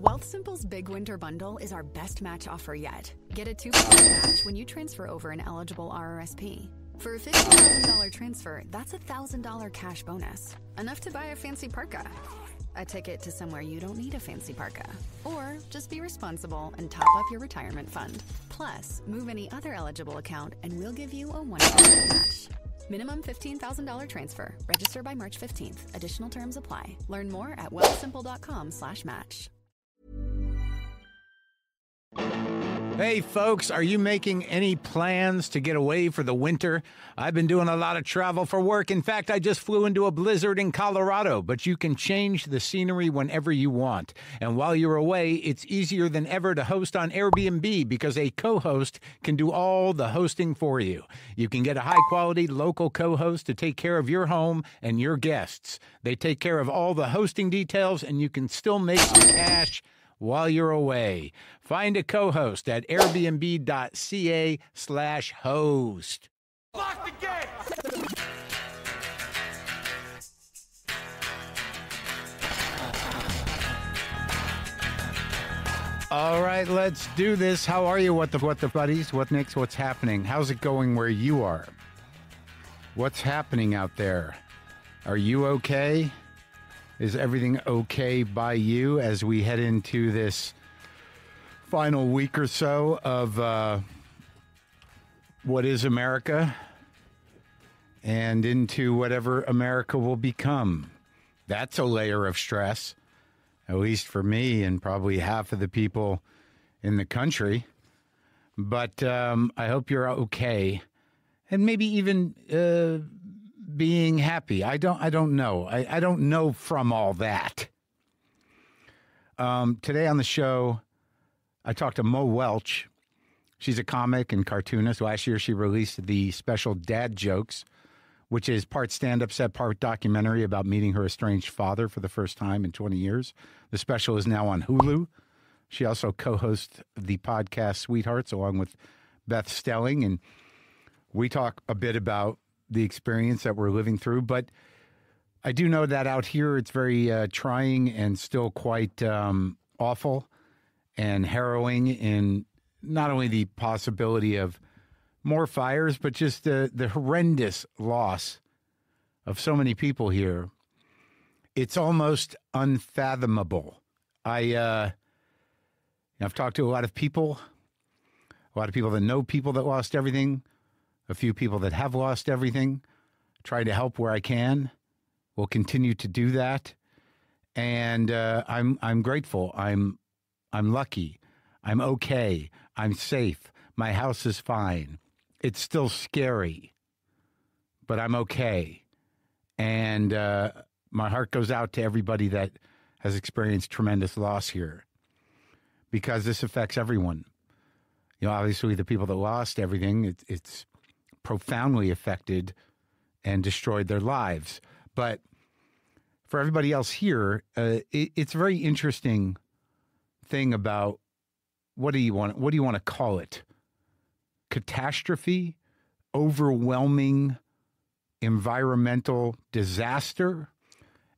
Wealthsimple's Big Winter Bundle is our best match offer yet. Get a 2% match when you transfer over an eligible RRSP. For a $50,000 transfer, that's a $1,000 cash bonus. Enough to buy a fancy parka. A ticket to somewhere you don't need a fancy parka. Or just be responsible and top up your retirement fund. Plus, move any other eligible account and we'll give you a 1% match. Minimum $15,000 transfer. Register by March 15th. Additional terms apply. Learn more at wealthsimple.com/match. Hey folks, are you making any plans to get away for the winter? I've been doing a lot of travel for work. In fact, I just flew into a blizzard in Colorado, but you can change the scenery whenever you want. And while you're away, it's easier than ever to host on Airbnb because a co-host can do all the hosting for you. You can get a high-quality local co-host to take care of your home and your guests. They take care of all the hosting details, and you can still make some cash while you're away. Find a co-host at airbnb.ca/host. Lock the gate! All right, let's do this. How are you? What the buddies? What next? What's happening? How's it going where you are? What's happening out there? Are you okay? Is everything okay by you as we head into this final week or so of what is America and into whatever America will become? That's a layer of stress, at least for me and probably half of the people in the country. But I hope you're okay, and maybe even being happy. I don't know. I don't know from all that. Today on the show, I talked to Welch. She's a comic and cartoonist. Last year, she released the special Dad Jokes, which is part stand-up set, part documentary about meeting her estranged father for the first time in 20 years. The special is now on Hulu. She also co-hosts the podcast Sweethearts along with Beth Stelling, and we talk a bit about the experience that we're living through. But I do know that out here it's very trying and still quite awful and harrowing in not only the possibility of more fires, but just the horrendous loss of so many people here. It's almost unfathomable. I've talked to a lot of people that know people that lost everything, a few people that have lost everything, try to help where I can. We'll continue to do that. And I'm grateful. I'm lucky. I'm okay. I'm safe. My house is fine. It's still scary, but I'm okay. And my heart goes out to everybody that has experienced tremendous loss here, because this affects everyone. You know, obviously the people that lost everything, it's profoundly affected and destroyed their lives. But for everybody else here, it's a very interesting thing about what do you want to call it? Catastrophe, overwhelming environmental disaster,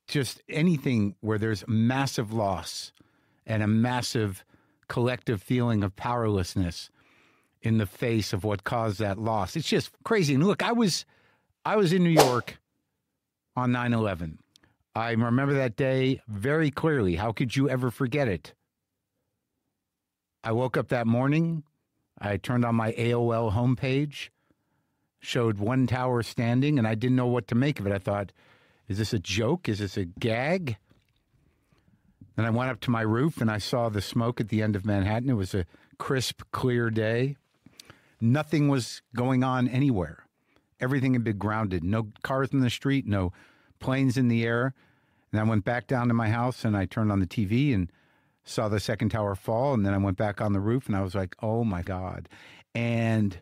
just anything where there's massive loss and a massive collective feeling of powerlessness in the face of what caused that loss. It's just crazy. And look, I was in New York on 9/11. I remember that day very clearly. How could you ever forget it? I woke up that morning. I turned on my AOL homepage, showed one tower standing, and I didn't know what to make of it. I thought, is this a joke? Is this a gag? Then I went up to my roof and I saw the smoke at the end of Manhattan. It was a crisp, clear day. Nothing was going on anywhere. Everything had been grounded. No cars in the street, no planes in the air. And I went back down to my house and I turned on the TV and saw the second tower fall. And then I went back on the roof and I was like, oh my God. And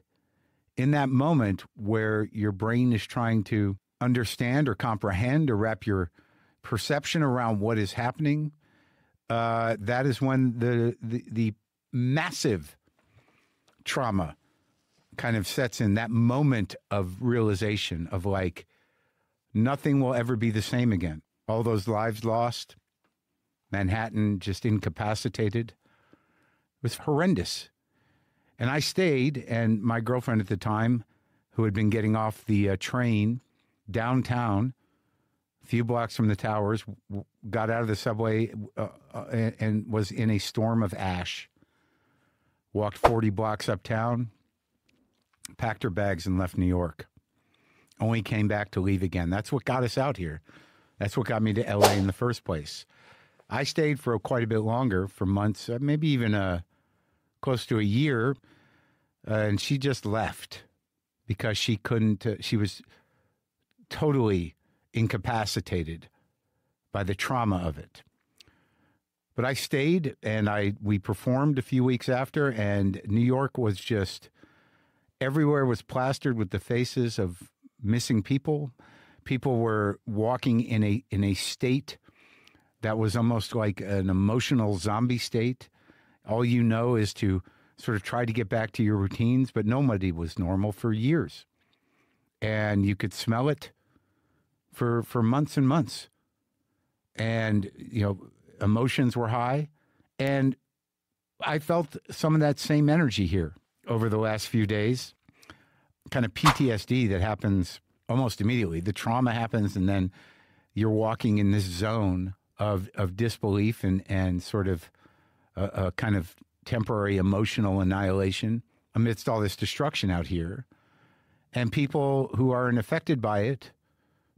in that moment where your brain is trying to understand or comprehend or wrap your perception around what is happening, that is when the massive trauma kind of sets in, that moment of realization of like, nothing will ever be the same again. All those lives lost, Manhattan, just incapacitated. It was horrendous. And I stayed, and my girlfriend at the time, who had been getting off the train downtown, a few blocks from the towers, got out of the subway and was in a storm of ash. Walked 40 blocks uptown, packed her bags, and left New York. Only came back to leave again. That's what got us out here. That's what got me to L.A. in the first place. I stayed for quite a bit longer, for months, maybe even close to a year, and she just left because she couldn't, she was totally incapacitated by the trauma of it. But I stayed, and we performed a few weeks after, and New York was just, everywhere was plastered with the faces of missing people. People were walking in a state that was almost like an emotional zombie state. All you know is to sort of try to get back to your routines, but nobody was normal for years. And you could smell it for months and months. And, emotions were high. And I felt some of that same energy here over the last few days. Kind of PTSD that happens almost immediately. The trauma happens, and then you're walking in this zone of disbelief and sort of a kind of temporary emotional annihilation amidst all this destruction out here. And people who aren't affected by it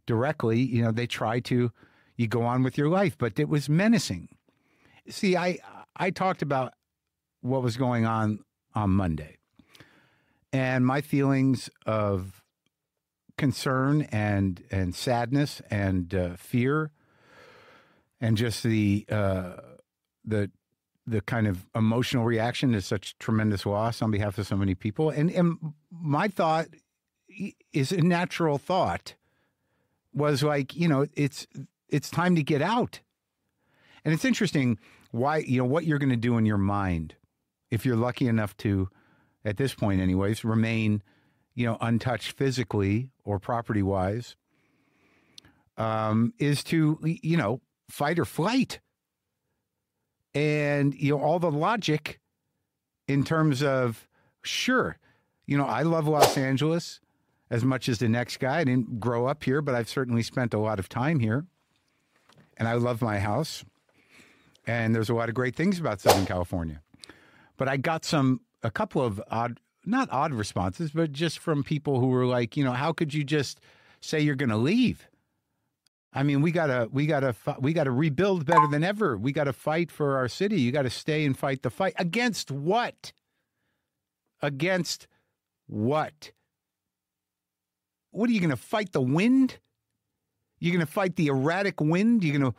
directly, they try to, you go on with your life, but it was menacing. See, I talked about what was going on Monday, and my feelings of concern and sadness and fear, and just the kind of emotional reaction to such tremendous loss on behalf of so many people. And my thought is a natural thought was like, it's time to get out. And it's interesting why, what you're going to do in your mind, if you're lucky enough to, at this point anyways, remain, untouched physically or property-wise, is to, fight or flight. And, all the logic in terms of, sure, I love Los Angeles as much as the next guy. I didn't grow up here, but I've certainly spent a lot of time here. And I love my house. And there's a lot of great things about Southern California. But I got a couple of not odd responses, but just from people who were like, how could you just say you're going to leave? I mean, we gotta rebuild better than ever. We got to fight for our city. You got to stay and fight the fight. Against what? Against what? What are you going to fight the wind? You're going to fight the erratic wind? You're going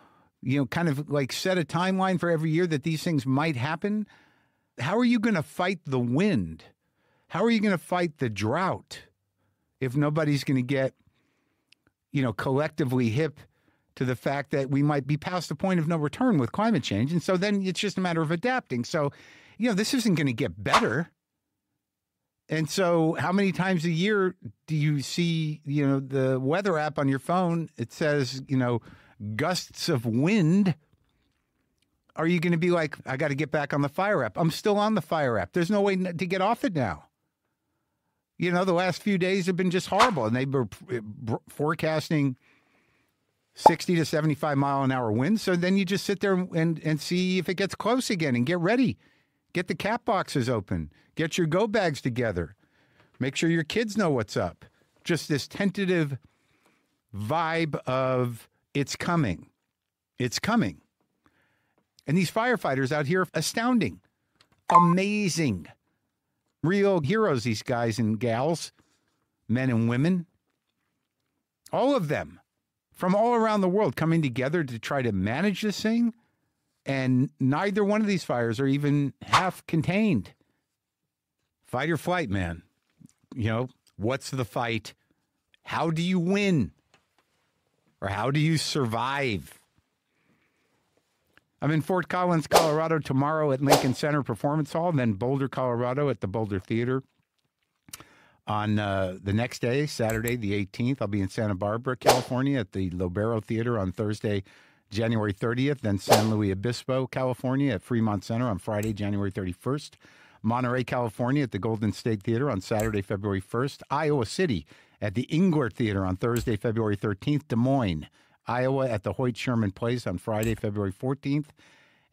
to, kind of like set a timeline for every year that these things might happen? How are you going to fight the wind? How are you going to fight the drought if nobody's going to get, collectively hip to the fact that we might be past the point of no return with climate change? And so then it's just a matter of adapting. So, this isn't going to get better. And so how many times a year do you see, the weather app on your phone? It says, gusts of wind. Are you going to be like, I got to get back on the fire app? I'm still on the fire app. There's no way to get off it now. The last few days have been just horrible, and they were forecasting 60 to 75 mile an hour winds. So then you just sit there and see if it gets close again and get ready. Get the cat boxes open. Get your go bags together. Make sure your kids know what's up. Just this tentative vibe of it's coming. It's coming. And these firefighters out here, astounding, amazing, real heroes, these guys and gals, men and women, all of them from all around the world coming together to try to manage this thing. And neither one of these fires are even half contained. Fight or flight, man. What's the fight? How do you win? Or how do you survive? I'm in Fort Collins, Colorado tomorrow at Lincoln Center Performance Hall, and then Boulder, Colorado at the Boulder Theater. On the next day, Saturday, the 18th, I'll be in Santa Barbara, California at the Lobero Theater on Thursday, January 30th. Then San Luis Obispo, California at Fremont Center on Friday, January 31st. Monterey, California at the Golden State Theater on Saturday, February 1st. Iowa City at the Englert Theater on Thursday, February 13th. Des Moines, Iowa at the Hoyt Sherman Place on Friday, February 14th.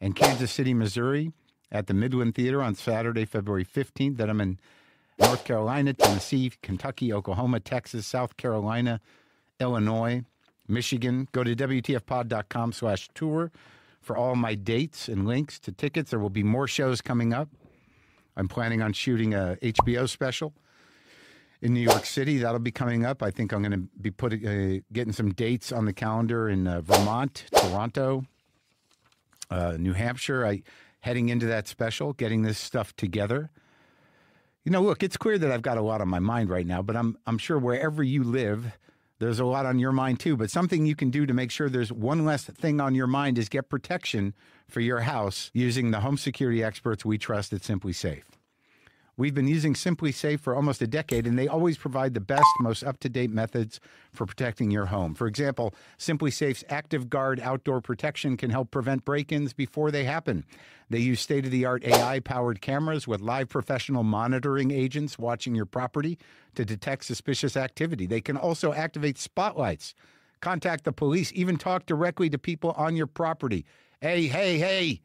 And Kansas City, Missouri at the Midland Theater on Saturday, February 15th. Then I'm in North Carolina, Tennessee, Kentucky, Oklahoma, Texas, South Carolina, Illinois, Michigan. Go to WTFpod.com/tour for all my dates and links to tickets. There will be more shows coming up. I'm planning on shooting a HBO special in New York City. That'll be coming up. I think I'm going to be getting some dates on the calendar in Vermont, Toronto, New Hampshire. Heading into that special, getting this stuff together. You know, look, it's clear that I've got a lot on my mind right now, but I'm sure wherever you live, there's a lot on your mind too. But something you can do to make sure there's one less thing on your mind is get protection for your house using the home security experts we trust at Simply Safe. We've been using Simply Safe for almost a decade, and they always provide the best, most up-to-date methods for protecting your home. For example, Simply Safe's Active Guard outdoor protection can help prevent break-ins before they happen. They use state-of-the-art AI-powered cameras with live professional monitoring agents watching your property to detect suspicious activity. They can also activate spotlights, contact the police, even talk directly to people on your property. Hey.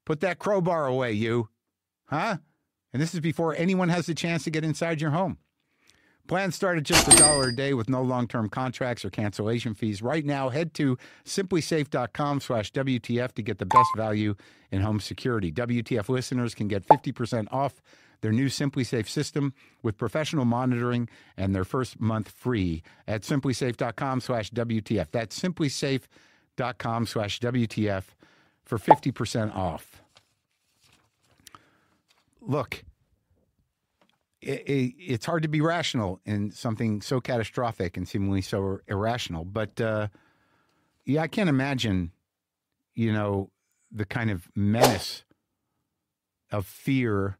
Put that crowbar away, you. Huh? And this is before anyone has the chance to get inside your home. Plans start at just $1 a day with no long-term contracts or cancellation fees. Right now, head to simplysafe.com/WTF to get the best value in home security. WTF listeners can get 50% off their new Simply Safe system with professional monitoring and their first month free at simplysafe.com/WTF. That's simplysafe.com/WTF. for 50% off. Look, it's hard to be rational in something so catastrophic and seemingly so irrational. But, I can't imagine, the kind of menace of fear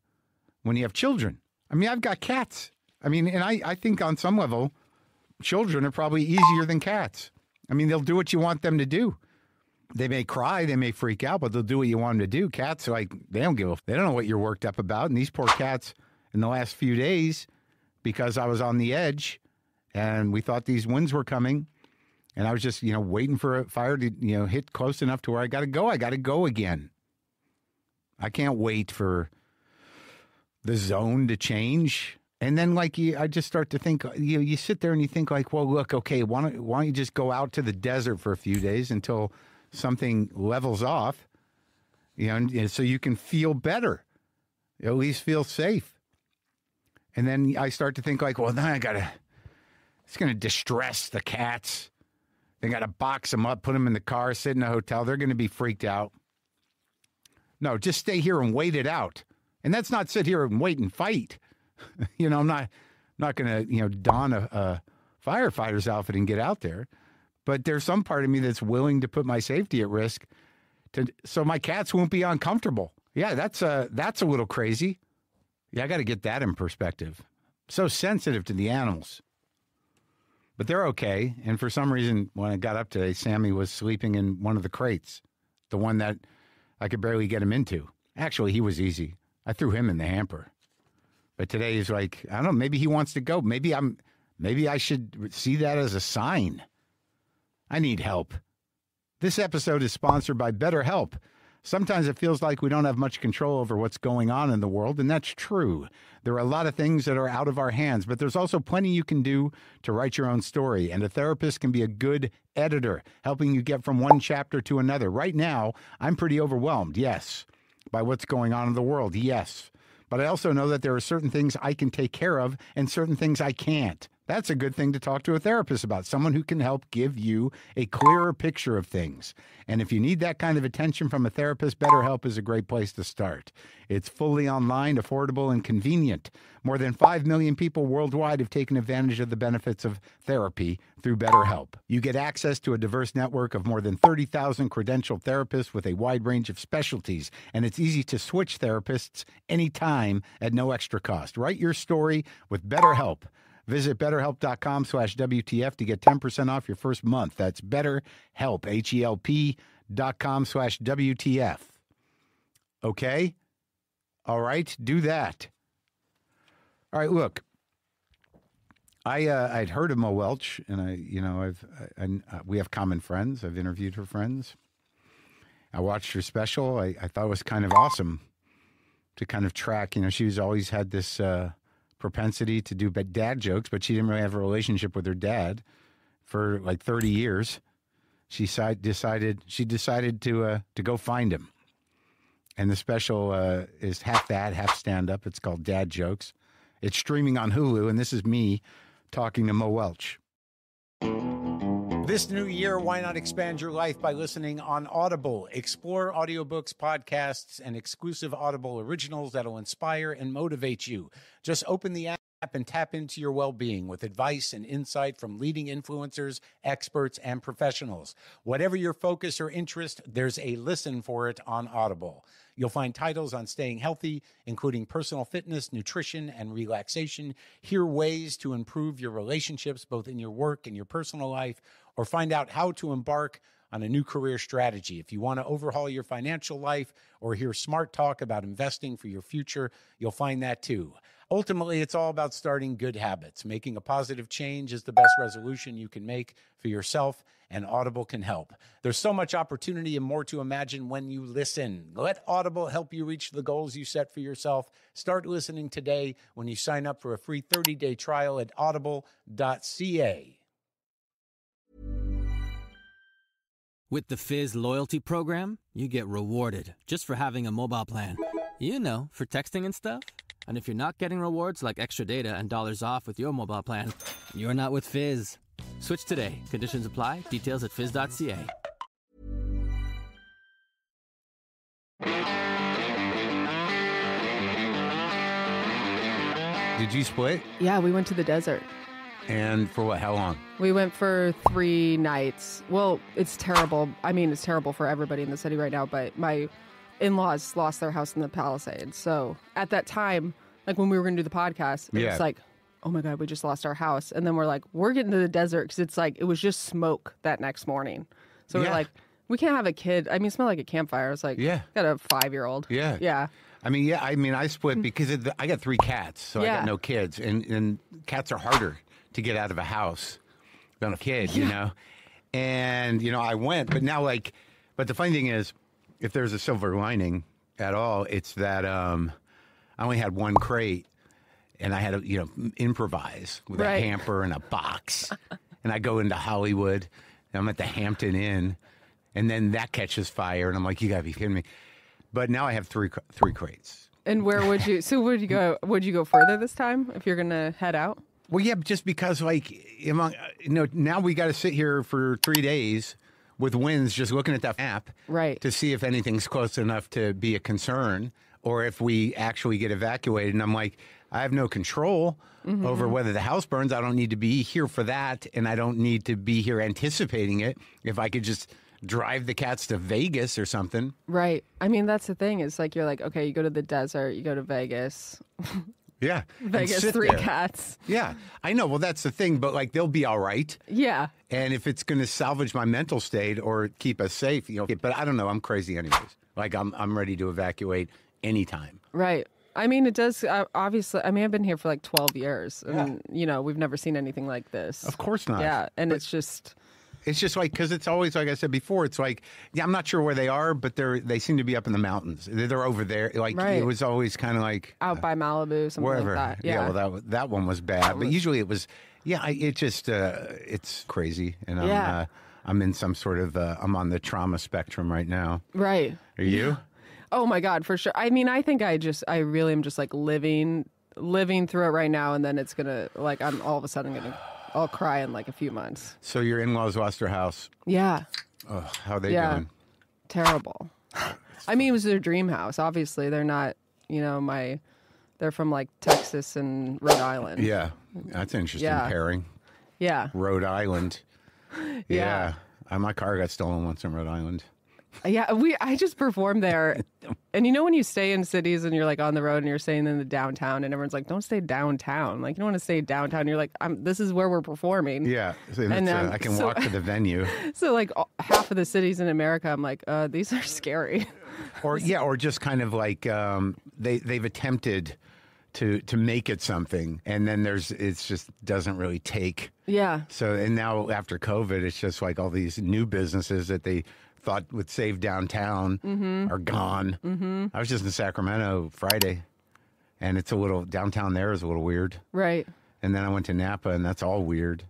when you have children. I mean, I've got cats. I mean, and I think on some level, children are probably easier than cats. I mean, they'll do what you want them to do. They may cry, they may freak out, but they'll do what you want them to do. Cats, they don't know what you're worked up about. And these poor cats in the last few days, because I was on the edge and we thought these winds were coming and I was just, waiting for a fire to, hit close enough to where I got to go. I got to go again. I can't wait for the zone to change. And then, I just start to think, you sit there and you think well, look, okay, why don't you just go out to the desert for a few days until something levels off, and so you can feel better, at least feel safe. And then I start to think well, then it's going to distress the cats. They got to box them up, put them in the car, sit in a hotel. They're going to be freaked out. No, just stay here and wait it out. And that's not sit here and wait and fight. I'm not going to, don a firefighter's outfit and get out there. But there's some part of me that's willing to put my safety at risk so my cats won't be uncomfortable. Yeah, that's a little crazy. Yeah, I got to get that in perspective. So sensitive to the animals. But they're okay. And for some reason, when I got up today, Sammy was sleeping in one of the crates, the one that I could barely get him into. Actually, he was easy. I threw him in the hamper. But today he's I don't know, maybe he wants to go. Maybe I should see that as a sign. I need help. This episode is sponsored by BetterHelp. Sometimes it feels like we don't have much control over what's going on in the world, and that's true. There are a lot of things that are out of our hands, but there's also plenty you can do to write your own story, and a therapist can be a good editor, helping you get from one chapter to another. Right now, I'm pretty overwhelmed, yes, by what's going on in the world, yes. But I also know that there are certain things I can take care of and certain things I can't. That's a good thing to talk to a therapist about, someone who can help give you a clearer picture of things. And if you need that kind of attention from a therapist, BetterHelp is a great place to start. It's fully online, affordable, and convenient. More than 5 million people worldwide have taken advantage of the benefits of therapy through BetterHelp. You get access to a diverse network of more than 30,000 credentialed therapists with a wide range of specialties, and it's easy to switch therapists anytime at no extra cost. Write your story with BetterHelp. Visit betterhelp.com/WTF to get 10% off your first month. That's BetterHelp, HELP.com/WTF. Okay? All right, do that. All right, look. I'd heard of Mo Welch, and we have common friends. I've interviewed her friends. I watched her special. I thought it was kind of awesome to kind of track. She's always had this propensity to do dad jokes, but she didn't really have a relationship with her dad for like 30 years. She decided to go find him. And the special is half that, half stand-up. It's called Dad Jokes. It's streaming on Hulu, and this is me talking to Mo Welch. This new year, why not expand your life by listening on Audible? Explore audiobooks, podcasts, and exclusive Audible originals that'll inspire and motivate you. Just open the app and tap into your well-being with advice and insight from leading influencers, experts, and professionals. Whatever your focus or interest, there's a listen for it on Audible. You'll find titles on staying healthy, including personal fitness, nutrition, and relaxation. Hear ways to improve your relationships, both in your work and your personal life, or find out how to embark on a new career strategy. If you want to overhaul your financial life or hear smart talk about investing for your future, you'll find that too. Ultimately, it's all about starting good habits. Making a positive change is the best resolution you can make for yourself, and Audible can help. There's so much opportunity and more to imagine when you listen. Let Audible help you reach the goals you set for yourself. Start listening today when you sign up for a free 30-day trial at audible.ca. With the Fizz loyalty program, you get rewarded just for having a mobile plan. For texting and stuff. And if you're not getting rewards like extra data and dollars off with your mobile plan, you're not with Fizz. Switch today. Conditions apply. Details at fizz.ca. Did you split? Yeah, we went to the desert. And for what? How long? We went for 3 nights. Well, it's terrible. I mean, it's terrible for everybody in the city right now, but my in-laws lost their house in the Palisades. So at that time, like when we were going to do the podcast, it was like, oh my God, we just lost our house. And then we're like, we're getting to the desert because it's like, it was just smoke that next morning. So we're like, we can't have a kid. I mean, it smelled like a campfire. It's like, got a 5-year-old. Yeah. Yeah. I split because I got 3 cats, so I got no kids. And cats are harder to get out of a house than a kid, And, I went, but now but the funny thing is, if there's a silver lining at all, it's that I only had 1 crate, and I had to, improvise with a hamper and a box. And I go into Hollywood, and I'm at the Hampton Inn, and then that catches fire, and I'm like, you gotta be kidding me. But now I have 3 crates. And where would you? So would you go? Would you go further this time if you're gonna head out? Well, yeah, just because now we got to sit here for 3 days with winds, just looking at that map, to see if anything's close enough to be a concern, or if we actually get evacuated. And I'm like, I have no control over whether the house burns. I don't need to be here for that, and I don't need to be here anticipating it. If I could just drive the cats to Vegas or something. Right. I mean, that's the thing. It's like, you're like, okay, you go to the desert, you go to Vegas. Yeah. Vegas, 3 cats. Yeah. I know. Well, that's the thing, but they'll be all right. Yeah. And if it's going to salvage my mental state or keep us safe, but I don't know. I'm crazy anyways. I'm ready to evacuate anytime. Right. I mean, it does, obviously, I've been here for 12 years, and, we've never seen anything like this. Of course not. Yeah, and it's just because it's always, like I said before, it's like, I'm not sure where they are, but they seem to be up in the mountains. They're over there. It was always kind of like out by Malibu, something wherever. like that. Yeah, well, that one was bad, but usually it was, it's crazy, and I'm in some sort of, I'm on the trauma spectrum right now. Right. Are you? Oh my God, for sure. I mean, I think I really am just living through it right now, and then it's gonna I'm all of a sudden I'll cry in a few months. So your in-laws lost their house. Yeah. Oh, how are they doing? Terrible. I mean, it was their dream house. Obviously, they're not. They're from Texas and Rhode Island. Yeah, that's an interesting pairing. Yeah. Rhode Island. Yeah. My car got stolen once in Rhode Island. Yeah, I just performed there And you know when you stay in cities and you're like on the road and you're staying in the downtown and everyone's like, don't stay downtown. Like, you don't want to stay downtown. You're like, this is where we're performing. Yeah. So I can walk to the venue. So like half of the cities in America, I'm like, these are scary. Or just kind of like they've attempted to make it something, and then it's just doesn't really take. Yeah. So, and now after COVID, it's just like all these new businesses that they thought would save downtown are gone. Mm-hmm. I was just in Sacramento Friday, and downtown there is a little weird. Right. And then I went to Napa, and that's all weird.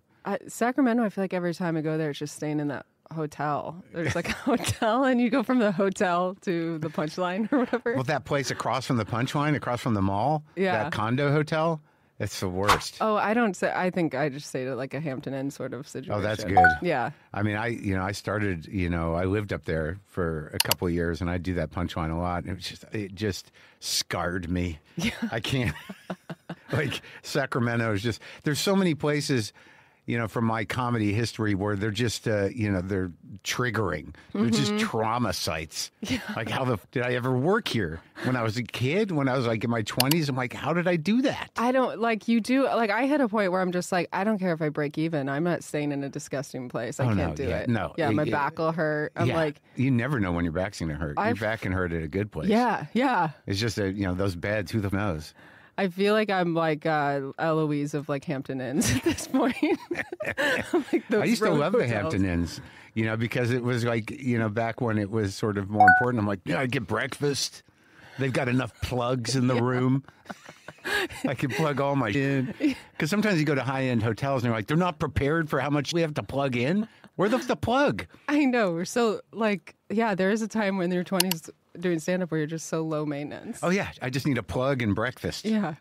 Sacramento, I feel like every time I go there, it's just staying in that hotel. There's like a hotel, and you go from the hotel to the Punchline or whatever. Well, that place across from the Punchline, across from the mall, that condo hotel, it's the worst. Oh, I don't say. I think I just say to like a Hampton Inn sort of situation. Oh, that's good. Yeah. I mean, I started, I lived up there for a couple of years, and I do that Punchline a lot. And it just scarred me. Yeah. I can't. Like Sacramento is just. There's so many places, from my comedy history where they're just, they're triggering. They're just trauma sites. Yeah. Like, did I ever work here? When I was a kid, when I was like in my 20s, I'm like, how did I do that? I don't, like, you do, like, I hit a point where I'm just like, I don't care if I break even. I'm not staying in a disgusting place. I can't do it. No. Yeah, my back will hurt. I'm like. You never know when your back's going to hurt. Your back can hurt at a good place. Yeah, yeah. It's just, those beds, who the knows? I feel like I'm like Eloise of like Hampton Inns at this point. Like I used to love the Hampton Inns, because it was like, back when it was sort of more important. I'm like, I get breakfast. They've got enough plugs in the room. I can plug all my shit in. Because sometimes you go to high-end hotels and they're like, they're not prepared for how much we have to plug in. Where's the plug? I know. We're so like, there is a time when in your 20s doing stand-up where you're just so low maintenance. Oh, yeah. I just need a plug and breakfast. Yeah.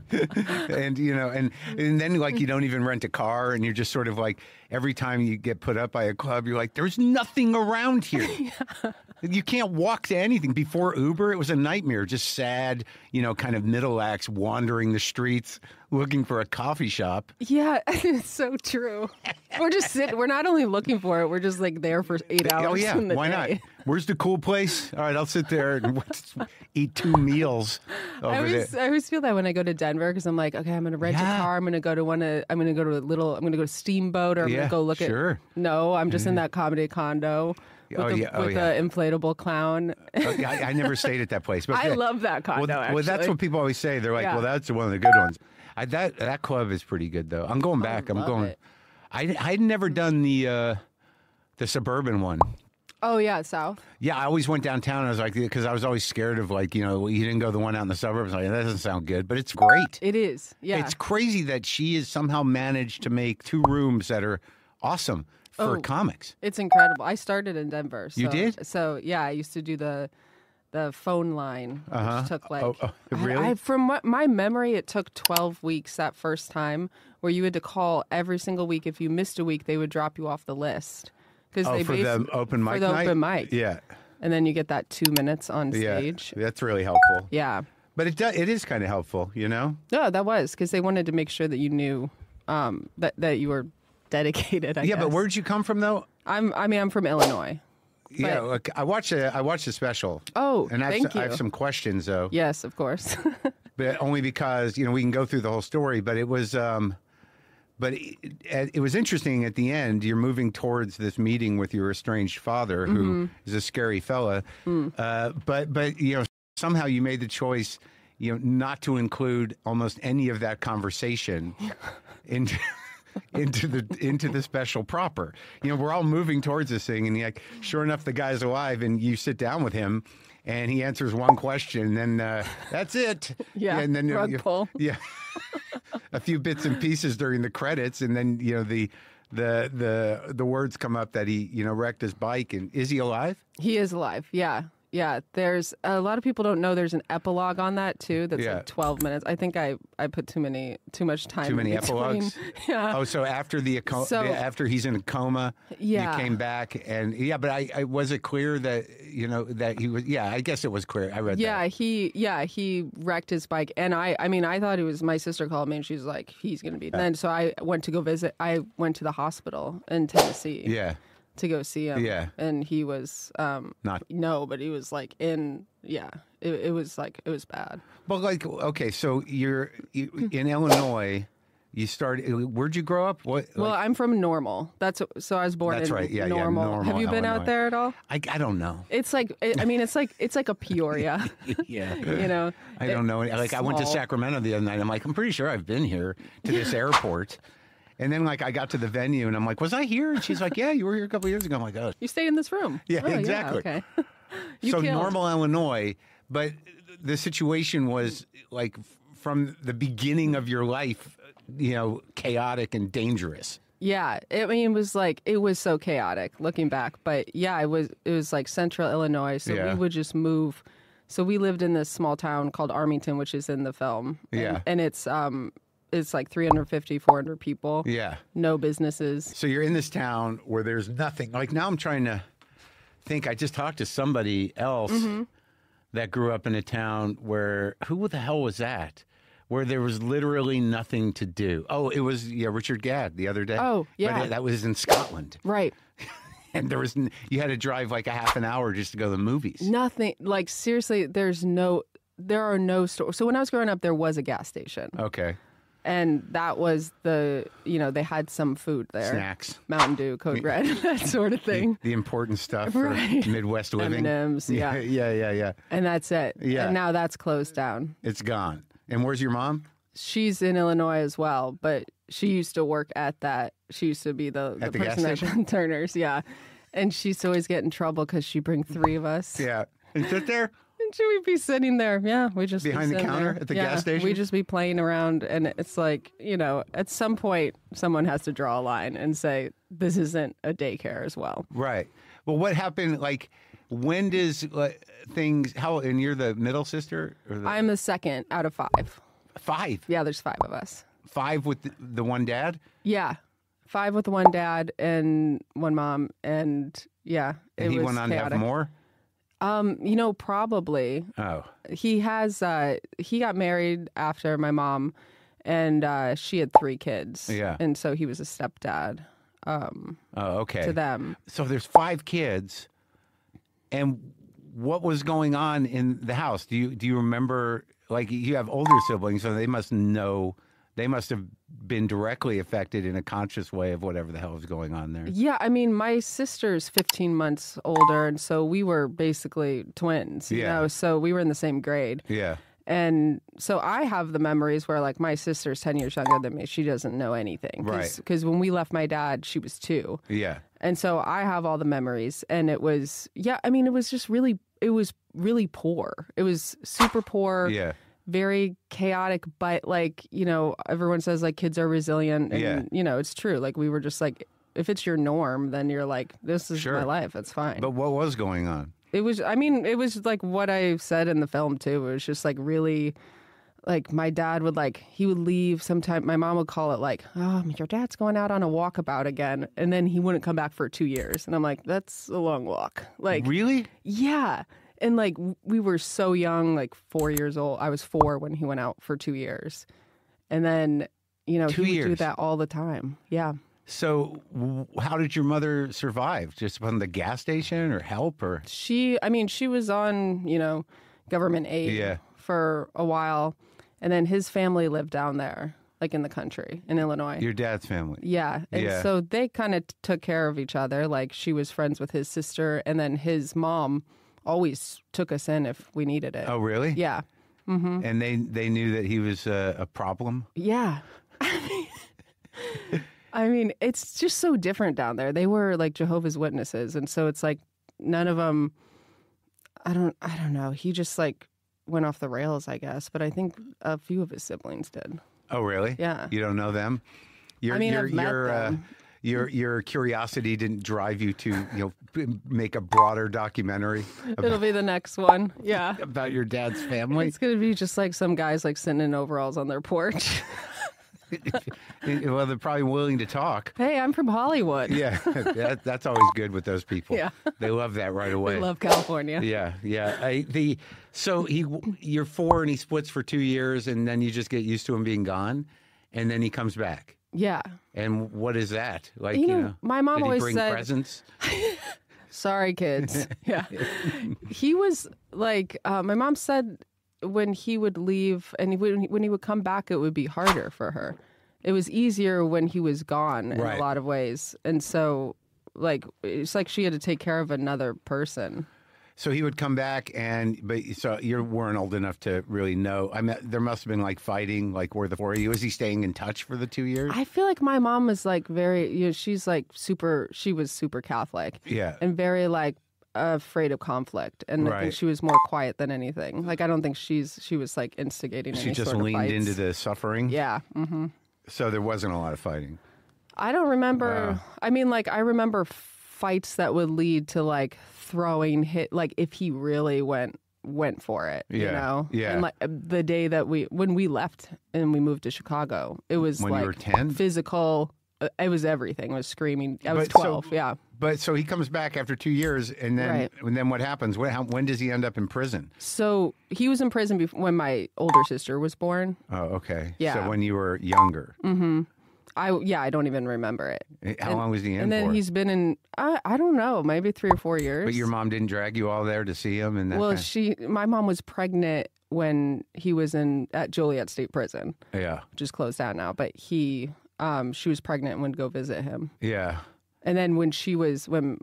And, and then like you don't even rent a car, and you're just sort of like, every time you get put up by a club, you're like, there's nothing around here. Yeah. You can't walk to anything. Before Uber, it was a nightmare. Just sad, kind of middle acts wandering the streets looking for a coffee shop. Yeah, it's so true. We're just sitting. We're not only looking for it, we're just like there for 8 hours. Oh, yeah. In the Why day. not? Where's the cool place? All right, I'll sit there and eat 2 meals over there. I always feel that when I go to Denver, because I'm like, okay, I'm going to rent a car. I'm going to go to Steamboat, or I'm going to go look at. No, I'm just in that comedy condo. With the inflatable clown. I never stayed at that place. But I love that condo, actually. Well, that's what people always say. They're like, well, that's one of the good ones. That club is pretty good, though. I'm going back. I'd never done the suburban one. Oh, yeah, south? Yeah, I always went downtown. I was like, because I was always scared of like, you didn't go the one out in the suburbs. Like, that doesn't sound good, but it's great. It is, yeah. It's crazy that she has somehow managed to make 2 rooms that are awesome for comics. It's incredible. I started in Denver. So, you did? So, yeah, I used to do the phone line, which took like... really? From my memory, it took 12 weeks that first time, where you had to call every single week. If you missed a week, they would drop you off the list. For the open mic night? Open mic. Yeah. And then you get that 2 minutes on stage. Yeah, that's really helpful. Yeah. But it is kind of helpful, No, that was, because they wanted to make sure that you knew that you were dedicated, I guess. But where'd you come from, though? I'm from Illinois. Yeah, look, I watched the special. Oh, and thank you. I have some questions, though. Yes, of course. But only because, we can go through the whole story, but it was... But it was interesting at the end. You're moving towards this meeting with your estranged father, who is a scary fella. But somehow you made the choice, not to include almost any of that conversation into the special proper. We're all moving towards this thing, and sure enough, the guy's alive, and you sit down with him. And he answers one question, and then that's it. Yeah, and then rug pull. Yeah, a few bits and pieces during the credits, and then the words come up that he wrecked his bike. And is he alive? He is alive. Yeah. Yeah, there's a lot of people don't know there's an epilogue on that too. That's like 12 minutes. I think I put too much time. Too many epilogues. Yeah. Oh, so after after he's in a coma, you came back, and but I was it clear that that he was? Yeah, I guess it was clear. I read that. He wrecked his bike, and I thought it was. My sister called me and she's like, he's gonna be. Then so I went to go visit. I went to the hospital in Tennessee. Yeah. to go see him. Yeah. And he was Not. no, but he was like in it was bad. Well, like, okay, so you in Illinois. You started. Where'd you grow up? What? Well, I'm from Normal. So I was born That's in right. Yeah, Normal. Normal, Have you been Illinois. out there at all? I don't know. It's like it's like a Peoria. Yeah. You know. I don't know. Like I went to small. Sacramento the other night. I'm like, I'm pretty sure I've been here to this airport. And then like I got to the venue and I'm like, was I here? And she's like, yeah, you were here a couple years ago. I'm like, oh. You stayed in this room. Yeah, Oh, exactly. Yeah, okay. You So killed. Normal, Illinois, but the situation was like from the beginning of your life, chaotic and dangerous. Yeah, it was so chaotic looking back, but yeah, it was like central Illinois, so Yeah. we would just move. So we lived in this small town called Armington, which is in the film. Yeah. And it's like 350, 400 people. Yeah. No businesses. So you're in this town where there's nothing. Like now I'm trying to think. I just talked to somebody else that grew up in a town where, who the hell was that? Where there was literally nothing to do. Oh, it was Richard Gadd the other day. Oh, yeah. But that was in Scotland. Right. And you had to drive like a half an hour just to go to the movies. Nothing. Like seriously, there are no stores. So when I was growing up, there was a gas station. Okay. And that was they had some food there. Snacks. Mountain Dew, Code Red, that sort of thing. The important stuff Right. for Midwest living. M&Ms, yeah. Yeah. And that's it. Yeah. And now that's closed down. It's gone. And where's your mom? She's in Illinois as well, but she used to work at that. She used to be the At the gas person at station? Turner's, yeah. And she used to always get in trouble because she'd bring three of us. Yeah. And sit there? And she would be sitting there. Yeah, we just be Behind the sitting counter there. at the Yeah, gas station? We'd just be playing around. And it's like, at some point, someone has to draw a line and say, this isn't a daycare as well. Right. Well, what happened? Like, when does things? And you're the middle sister? Or I'm the second out of 5. 5. Yeah, there's 5 of us. 5 with the one dad. Yeah. 5 with one dad and one mom. And yeah, And he was went on chaotic. to have more. Probably. Oh. He got married after my mom, and she had 3 kids. Yeah. And so he was a stepdad Oh, okay. to them. So there's 5 kids, and what was going on in the house? Do you remember? Like, you have older siblings, so they must know. They must have been directly affected in a conscious way of whatever the hell was going on there. Yeah, I mean, my sister's 15 months older, and so we were basically twins. Yeah. So we were in the same grade. Yeah. And so I have the memories where, like, my sister's 10 years younger than me. She doesn't know anything. Right. Because when we left my dad, she was 2. Yeah. And so I have all the memories. And it was, it was just really, poor. It was super poor. Yeah. Very chaotic, but like, everyone says like kids are resilient. And, Yeah. it's true. Like we were just like, if it's your norm, then you're like, this is Sure. my life. It's fine. But what was going on? It was like what I said in the film too. It was just like really, like my dad would he would leave sometime. My mom would call it like, oh, your dad's going out on a walkabout again. And then he wouldn't come back for 2 years. And I'm like, that's a long walk. Like, Really? yeah. And like we were so young, like 4 years old. I was 4 when he went out for 2 years. And then, 2 he would do years. that all the time. Yeah. So how did your mother survive? Just from the gas station or help or? She was on, government aid Yeah. for a while. And then his family lived down there, like in the country, in Illinois. Your dad's family. Yeah. And Yeah. so they kind of took care of each other. Like she was friends with his sister. And then his mom always took us in if we needed it. Oh, really? Yeah. Mm-hmm. And they knew that he was a problem? Yeah. I mean, it's just so different down there. They were like Jehovah's Witnesses. And so it's like none of them, I don't know. He just like went off the rails, I guess. But I think a few of his siblings did. Oh, really? Yeah. You don't know them? I've met them. Your curiosity didn't drive you to make a broader documentary It'll be the next one. Yeah. about your dad's family. It's going to be just like some guys like sitting in overalls on their porch. Well, they're probably willing to talk. Hey, I'm from Hollywood. Yeah, that's always good with those people. Yeah. They love that right away. We love California. Yeah. So you're 4 and he splits for 2 years, and then you just get used to him being gone, and then he comes back. Yeah. And what is that? Like, You know, my mom did he always bring said- presents? Sorry, kids. Yeah. He was like, my mom said when he would leave and when he would come back, it would be harder for her. It was easier when he was gone in Right. a lot of ways. And so, like, it's like she had to take care of another person. So he would come back, so you weren't old enough to really know. I mean, there must have been like fighting, like were the four of you? Was he staying in touch for the 2 years? I feel like my mom was like very, she's like she was super Catholic. Yeah. And very like afraid of conflict. And I Right. think she was more quiet than anything. Like, I don't think she was like instigating She any just sort of leaned fights. into the suffering? Yeah. Mm-hmm. So there wasn't a lot of fighting. I don't remember. I mean, like, I remember fights that would lead to like throwing like if he really went for it, you Yeah, know? yeah. And like the day that when we left and we moved to Chicago, it was When you like were 10? physical. It was everything. It was screaming. I was But 12. Yeah. But so he comes back after 2 years, and then what happens? When does he end up in prison? So he was in prison when my older sister was born. Oh, okay. Yeah. So when you were younger. I don't even remember it. How long was he in And then for? he's been in, I don't know, maybe 3 or 4 years. But your mom didn't drag you all there to see him? And that Well, kind my mom was pregnant when he was at Joliet State Prison, Yeah. which is closed down now. But she was pregnant and went to go visit him. Yeah. And then when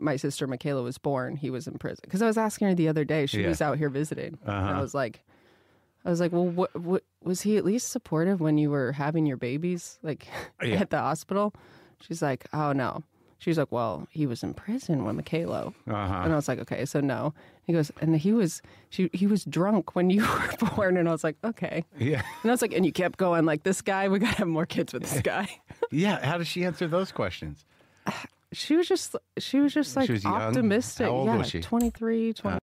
my sister Michaela was born, he was in prison. Because I was asking her the other day, she Yeah. was out here visiting. And Uh-huh. I was like, well, what was he at least supportive when you were having your babies, like Yeah. at the hospital? She's like, oh no. She's like, well, he was in prison when Michaela. Uh-huh. And I was like, okay, so no. He goes, and he was drunk when you were born. And I was like, okay. Yeah. And I was like, and you kept going like, this guy, we got to have more kids with this guy. Yeah. How does she answer those questions? She was just like She was young? optimistic. How old yeah, was she? 23, 20.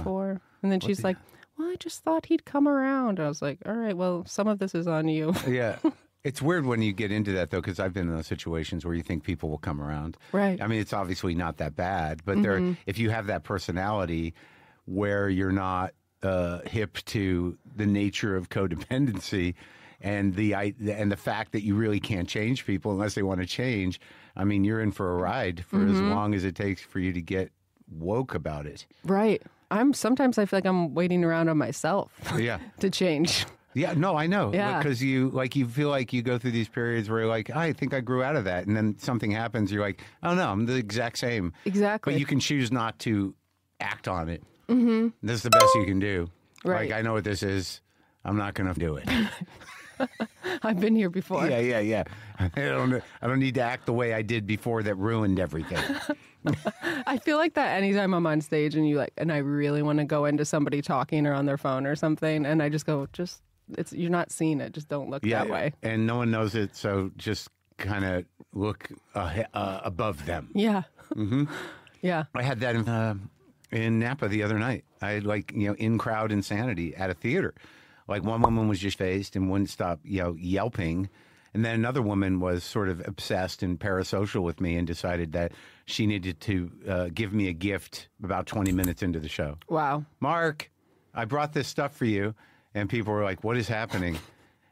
Four. And then she's like, well, I just thought he'd come around. I was like, all right, well, some of this is on you. Yeah. It's weird when you get into that, though, because I've been in those situations where you think people will come around. Right. I mean, it's obviously not that bad, but if you have that personality where you're not hip to the nature of codependency and the fact that you really can't change people unless they want to change, I mean, you're in for a ride for as long as it takes for you to get woke about it. Right. Sometimes I feel like I'm waiting around on myself Yeah. to change. Yeah, no, I know. Yeah. Because you feel like you go through these periods where you're like, I think I grew out of that. And then something happens. You're like, oh, no, I'm the exact same. Exactly. But you can choose not to act on it. Mm-hmm. This is the best you can do. Right. Like, I know what this is. I'm not going to do it. I've been here before. Yeah. I don't need to act the way I did before that ruined everything. I feel like that anytime I'm on stage and I really want to go into somebody talking or on their phone or something, and I just go, you're not seeing it. Just don't look that way. And no one knows it, so just kind of look above them. Yeah. Mm-hmm. Yeah. I had that in Napa the other night. I had in-crowd insanity at a theater. Like one woman was just faced and wouldn't stop, yelping. And then another woman was sort of obsessed and parasocial with me and decided that she needed to give me a gift about 20 minutes into the show. Wow. Mark, I brought this stuff for you. And people were like, what is happening?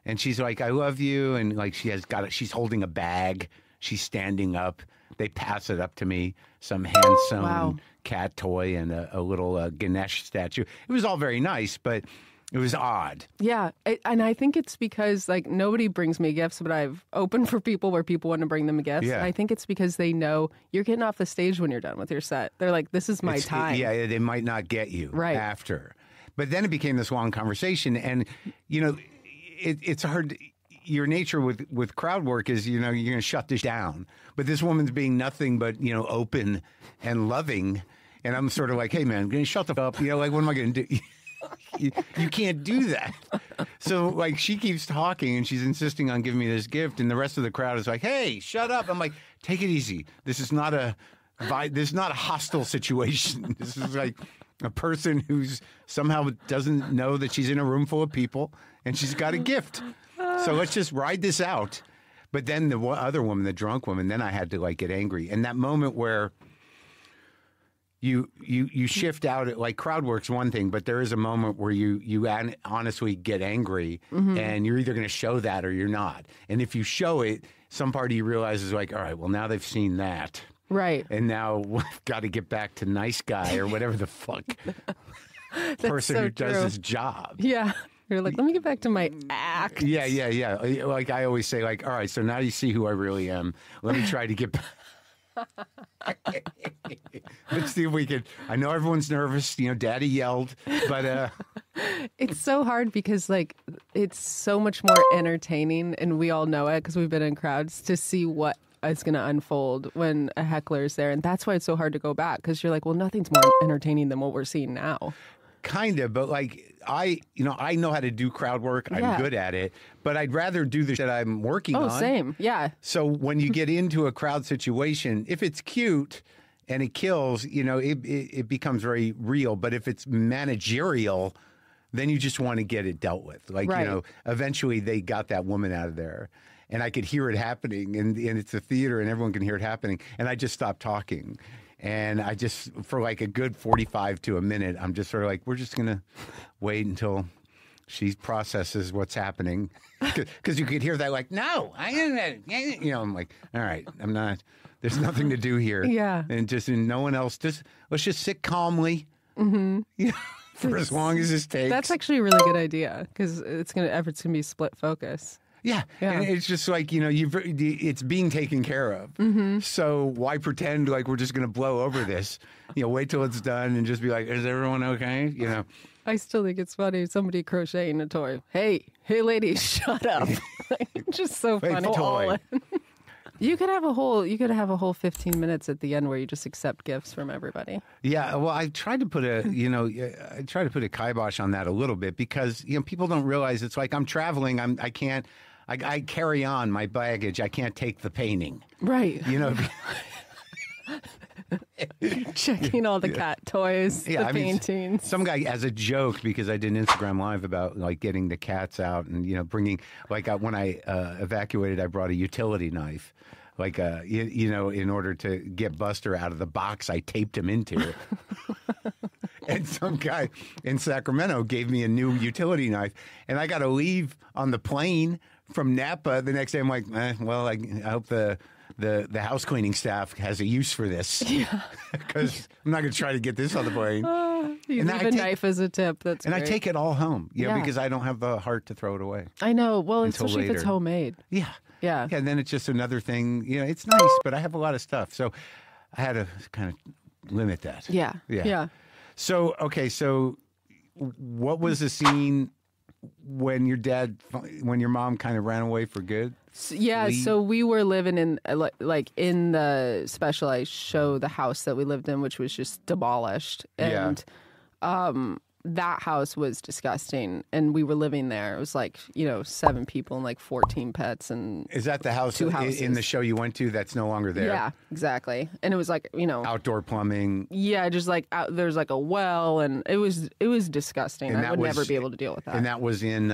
And she's like, I love you. And like she's holding a bag. She's standing up. They pass it up to me, some hand-sewn cat toy and a little Ganesh statue. It was all very nice, but it was odd. Yeah. And I think it's because like nobody brings me gifts, but I've opened for people where people want to bring them gifts. Yeah. And I think it's because they know you're getting off the stage when you're done with your set. They're like, this is my time. Yeah, they might not get you after. But then it became this long conversation. And, it's hard. Your nature with crowd work is, you're going to shut this down. But this woman's being nothing but, open and loving. And I'm sort of like, hey, man, I'm going to shut the fuck up. Like, what am I going to do? You can't do that. So, like, she keeps talking and she's insisting on giving me this gift. And the rest of the crowd is like, hey, shut up. I'm like, take it easy. This is not a hostile situation. This is like a person who's somehow doesn't know that she's in a room full of people and she's got a gift. So let's just ride this out. But then the other woman, the drunk woman, then I had to like get angry. And that moment where you shift out. Like crowd work's one thing, but there is a moment where you honestly get angry, and you're either going to show that or you're not. And if you show it, some part of you realizes like, all right, well now they've seen that, Right. and now we've got to get back to nice guy or whatever the fuck person so who does true. his job. Yeah. You're like, let me get back to my act. Yeah. Like I always say, like, all right, so now you see who I really am. Let me try to get back. Let's see if we can. I know everyone's nervous. You know, Daddy yelled, but It's so hard because, like, it's so much more entertaining, and we all know it because we've been in crowds to see what is going to unfold when a heckler is there. And that's why it's so hard to go back because you're like, well, nothing's more entertaining than what we're seeing now. kind of. But like I know how to do crowd work. I'm Yeah. good at it. But I'd rather do the shit I'm working on. Oh, same. Yeah. So when you get into a crowd situation, if it's cute and it kills, you know, it becomes very real. But if it's managerial, then you just want to get it dealt with. Like, Right. you know, eventually they got that woman out of there. And I could hear it happening. And it's a theater and everyone can hear it happening. And I just stopped talking. And I just, for like a good 45 to a minute, I'm just sort of like, we're just going to wait until she processes what's happening. Because you could hear that like, no, you know, I'm like, all right, I'm not, there's nothing to do here. Yeah. And no one else, let's just sit calmly. Mm-hmm. You know, for as long as this takes. That's actually a really good idea because everything's gonna be split focus. Yeah. And it's just like, you know, it's being taken care of. Mm-hmm. So why pretend like we're just going to blow over this? You know, wait till it's done and just be like, is everyone okay? You know. I still think it's funny. Somebody crocheting a toy. Hey, ladies, shut up! Just so Wait, funny. toy. You could have a whole 15 minutes at the end where you just accept gifts from everybody. Yeah, well, I tried to put a kibosh on that a little bit because, you know, people don't realize it's like I'm traveling. I carry on my baggage. I can't take the painting. Right. You know. Checking all the cat toys, the paintings. Some guy, as a joke, because I did an Instagram Live about like getting the cats out and, you know, bringing, like when I evacuated, I brought a utility knife. Like, you know, in order to get Buster out of the box I taped him into. And some guy in Sacramento gave me a new utility knife. And I got to leave on the plane from Napa the next day. I'm like, well, I hope the house cleaning staff has a use for this. Yeah. Because I'm not going to try to get this on the plane. You leave a knife as a tip. That's and great. I take it all home. Yeah. Because I don't have the heart to throw it away. I know. Well, Until especially if it's later. homemade. Yeah. Yeah. Yeah, and then it's just another thing. You know, it's nice, but I have a lot of stuff. So I had to kind of limit that. Yeah. Yeah. So, okay, so what was the scene when your mom kind of ran away for good? So we were living in, like in the specialized show, the house that we lived in, which was just demolished. And that house was disgusting. And we were living there. It was like, you know, 7 people and like 14 pets. And Is that the house 2 houses. in the show you went to that's no longer there? Yeah, exactly. And it was like, you know, Outdoor plumbing. yeah, just like there's like a well, and it was disgusting. And I that would was- never be able to deal with that. And that was in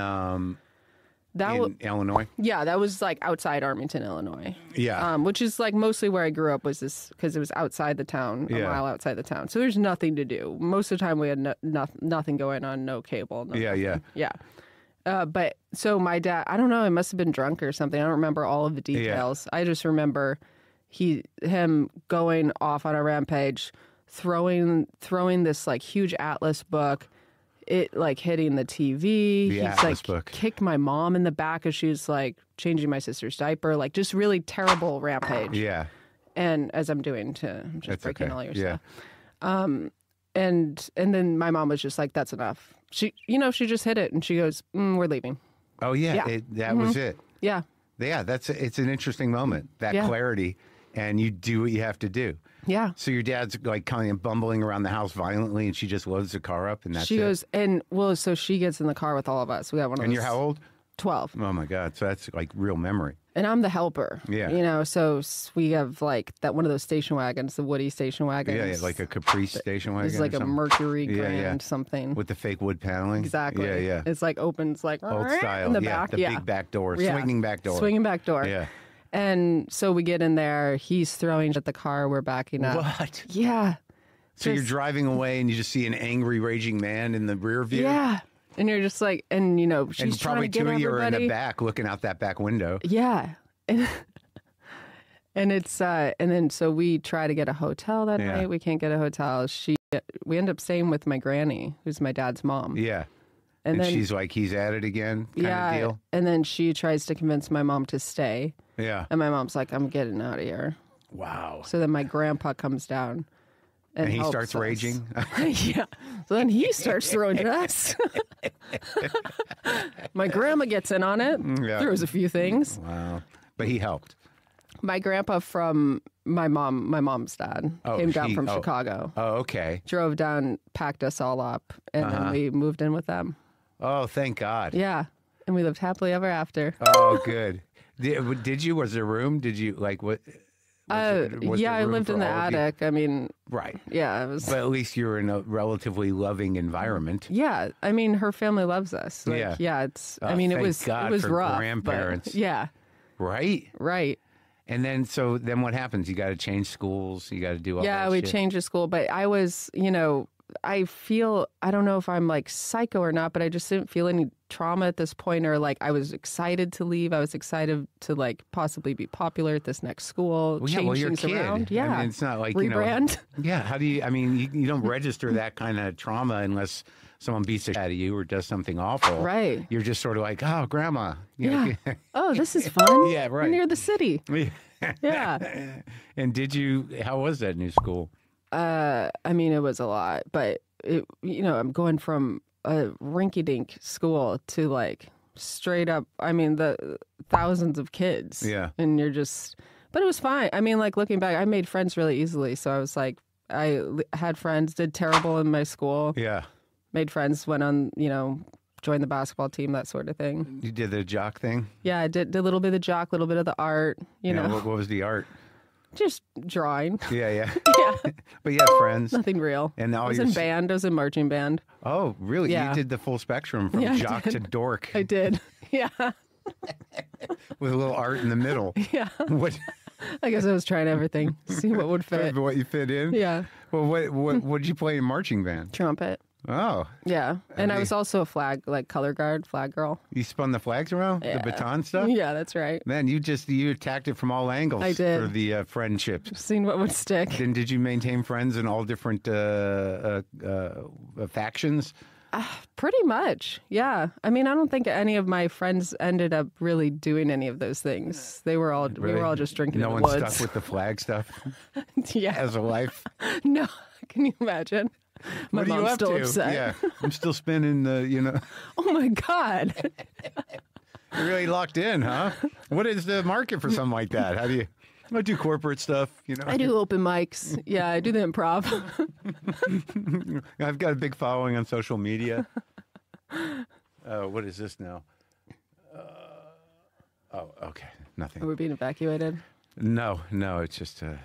Illinois? Yeah, that was like outside Arlington, Illinois. Yeah. Which is like mostly where I grew up, was this, because it was outside the town, a Yeah. mile outside the town. So there's nothing to do. Most of the time we had nothing going on, no cable. No Yeah. But so my dad, I don't know, he must have been drunk or something. I don't remember all of the details. I just remember him going off on a rampage, throwing this like huge atlas book. It like hitting the TV. The He's Atlas like book. kicked my mom in the back as she was like changing my sister's diaper. Like just really terrible rampage. Yeah. And as I'm doing I'm just That's breaking okay. all your Yeah. stuff. And then my mom was just like, that's enough. She just hit it and she goes, we're leaving. Oh, yeah. Yeah. That was it. Yeah. Yeah, it's an interesting moment, that Yeah. clarity, and you do what you have to do. Yeah. So your dad's like kind of bumbling around the house violently, and she just loads the car up, and that's She it. goes, so she gets in the car with all of us. We got one of those. And you're how old? 12. Oh my God! So that's like real memory. And I'm the helper. Yeah. You know, so we have like that one of those station wagons, the Woody station wagons. Yeah, like a Caprice station wagon. It's like or a something. Mercury Yeah, Grand yeah. something. With the fake wood paneling. Exactly. Yeah. It's like opens like Old style. in the yeah, back. the big back door, Yeah. swinging back door. Swinging back door. Yeah. And so we get in there. He's throwing at the car. We're backing up. What? Yeah. So you're driving away and you just see an angry, raging man in the rear view? Yeah. And you're just like, and she's and trying probably to get two of you are in everybody. the back looking out that back window. Yeah. And it's, and then so we try to get a hotel that night. We can't get a hotel. We end up staying with my granny, who's my dad's mom. Yeah. And then she's like, he's at it again kind of deal? And then she tries to convince my mom to stay. Yeah. And my mom's like, I'm getting out of here. Wow. So then my grandpa comes down. And he helps starts us. raging? Yeah. So then he starts throwing at us. My grandma gets in on it, throws a few things. Wow. But he helped. My grandpa from my mom's dad came down from Chicago. Oh, okay. Drove down, packed us all up, and then we moved in with them. Oh, thank God. Yeah. And we lived happily ever after. Oh, good. Did you? Was there room? Did you, like, what? Yeah, I lived in the attic. I mean, right. Yeah, it was. But at least you were in a relatively loving environment. Yeah, I mean, her family loves us. Like, it's. I mean, it was for rough. Grandparents. But, yeah. Right. Right. And then what happens? You got to change schools. You got to do all that. Yeah, we changed the school, but I was, I don't know if I'm like psycho or not, but I just didn't feel any trauma at this point, or like I was excited to leave. I was excited to like possibly be popular at this next school, change you're a things kid. around. Yeah. I mean, it's not like, rebrand. Yeah. How do you, I mean, you don't register that kind of trauma unless someone beats the shit out of you or does something awful. Right. You're just sort of like, oh, grandma. Yeah. Oh, this is fun. Yeah, right. We're near the city. Yeah. And how was that new school? I mean, it was a lot, but I'm going from a rinky-dink school to like straight up. I mean, the thousands of kids. Yeah, and but it was fine. I mean, like looking back, I made friends really easily. So I was like, I had friends, did terrible in my school. Yeah, made friends, went on, joined the basketball team, that sort of thing. You did the jock thing. Yeah, I did a little bit of the jock, a little bit of the art. You know, what was the art? Just drawing. Yeah. Yeah. But you had friends. Nothing real. And I was in band. I was in marching band. Oh, really? Yeah. You did the full spectrum from jock to dork. I did. Yeah. With a little art in the middle. Yeah. What? I guess I was trying everything. See what would fit. What you fit in? Yeah. Well, what did you play in marching band? Trumpet. Oh. Yeah. And I was also a flag girl. You spun the flags around? Yeah. The baton stuff? Yeah, that's right. Man, you attacked it from all angles. I did. For the friendships. Seen what would stick. Then did you maintain friends in all different factions? Pretty much. Yeah. I mean, I don't think any of my friends ended up really doing any of those things. We were all just drinking in the woods. No one stuck with the flag stuff? Yeah. As a life? No. Can you imagine? My what are mom's you up still to? upset. Yeah, I'm still spinning the, Oh my God. You're really locked in, huh? What is the market for something like that? How do you? I do corporate stuff, I do open mics. Yeah, I do the improv. I've got a big following on social media. What is this now? Okay, nothing. Are we being evacuated? No, it's just a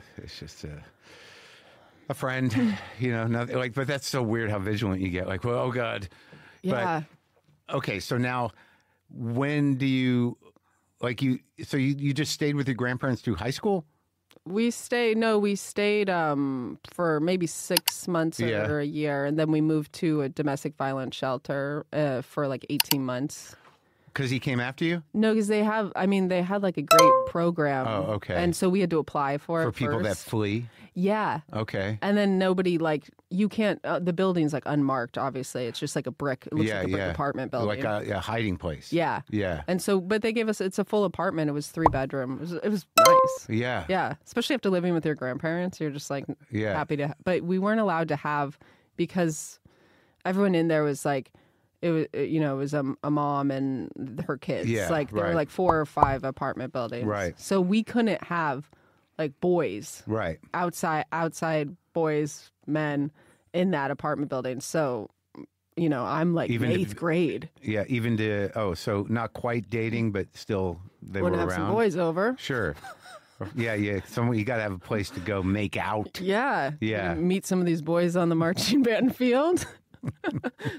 friend, nothing like. But that's so weird how vigilant you get. Like, well, oh God. Yeah. But, okay, so now, when do you, like you? So you just stayed with your grandparents through high school? We stayed for maybe 6 months or a year, and then we moved to a domestic violence shelter for like 18 months. Because he came after you? No, because they had like a great program. Oh, okay. And so we had to apply for it for people first. that flee. Yeah. Okay. And then nobody you can't. The building's like unmarked. Obviously, it's just like a brick. It looks like a brick apartment building, like a hiding place. Yeah. Yeah. And so, but they gave us. It's a full apartment. It was 3-bedroom. It was nice. Yeah. Yeah. Especially after living with your grandparents, you're just like happy to. But we weren't allowed to have, because everyone in there was like. It was, it was a mom and her kids. Yeah, there were like 4 or 5 apartment buildings. Right. So we couldn't have like boys. Right. Outside boys, men in that apartment building. So, I'm like even in 8th grade. Yeah. So not quite dating, but still they were around. Have some boys over. Sure. Yeah. You got to have a place to go make out. Yeah. Yeah. Meet some of these boys on the marching band field.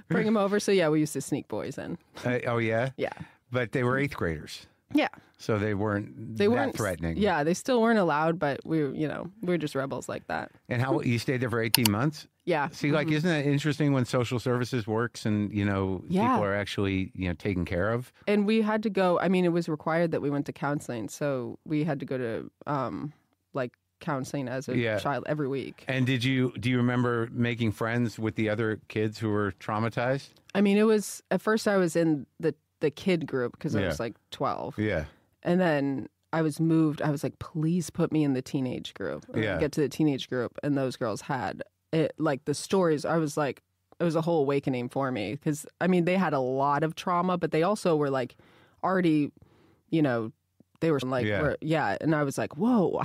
Bring them over. So, yeah, we used to sneak boys in. Oh, yeah? Yeah. But they were 8th graders. Yeah. So they weren't that threatening. Yeah, they still weren't allowed, but we were just rebels like that. And how you stayed there for 18 months? Yeah. See, like, isn't that interesting when social services works and, people are actually, taken care of? And we had to go, it was required that we went to counseling. So we had to go to, counseling as a child every week. And do you remember making friends with the other kids who were traumatized? It was, at first I was in the kid group because I was 12. Yeah. And then I was moved. I was like, please put me in the teenage group. And I get to the teenage group, and those girls had it, like the stories. I was like, it was a whole awakening for me because they had a lot of trauma, but they also were like already, they were like, and I was like, whoa,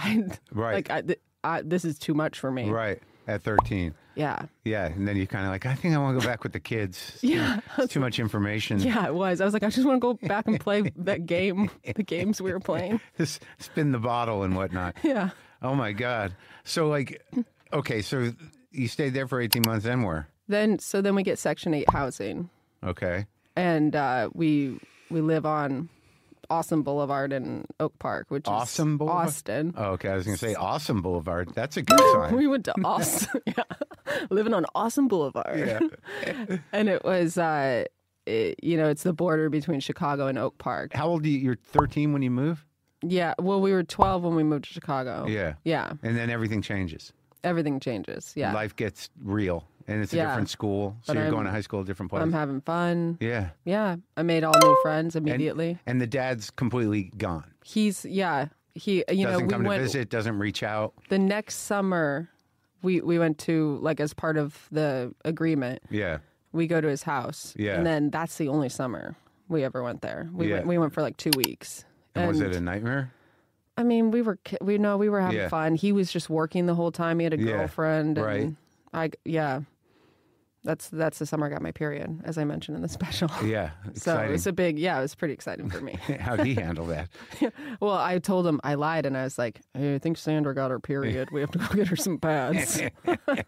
right. This is too much for me. Right. At 13. Yeah. Yeah. And then you kind of like, I think I want to go back with the kids. It's too much information. Yeah, it was. I was like, I just want to go back and play that game, the games we were playing. Just spin the bottle and whatnot. Yeah. Oh, my God. So, okay, so you stayed there for 18 months and where? Then we get Section 8 housing. Okay. And we live on Awesome Boulevard in Oak Park, which Awesome is Boulevard? Austin. Oh, okay, I was going to say Awesome Boulevard. That's a good sign. We went to Awesome, living on Awesome Boulevard. Yeah. And it was, it's the border between Chicago and Oak Park. How old are you? You're 13 when you move? Yeah, well, we were 12 when we moved to Chicago. Yeah. Yeah. And then everything changes. Everything changes, yeah. Life gets real. And it's a different school, so you're going to high school at a different place. I'm having fun. Yeah. Yeah. I made all new friends immediately. And the dad's completely gone. He, doesn't come to visit, doesn't reach out. The next summer, we went to, as part of the agreement. Yeah. We go to his house. Yeah. And then that's the only summer we ever went there. We went for 2 weeks. And was it a nightmare? We were having fun. He was just working the whole time. He had a girlfriend. Right. And That's the summer I got my period, as I mentioned in the special. Yeah, exciting. So it was pretty exciting for me. How'd he handle that? Well, I told him, I lied, and I was like, hey, I think Sandra got her period. We have to go get her some pads. I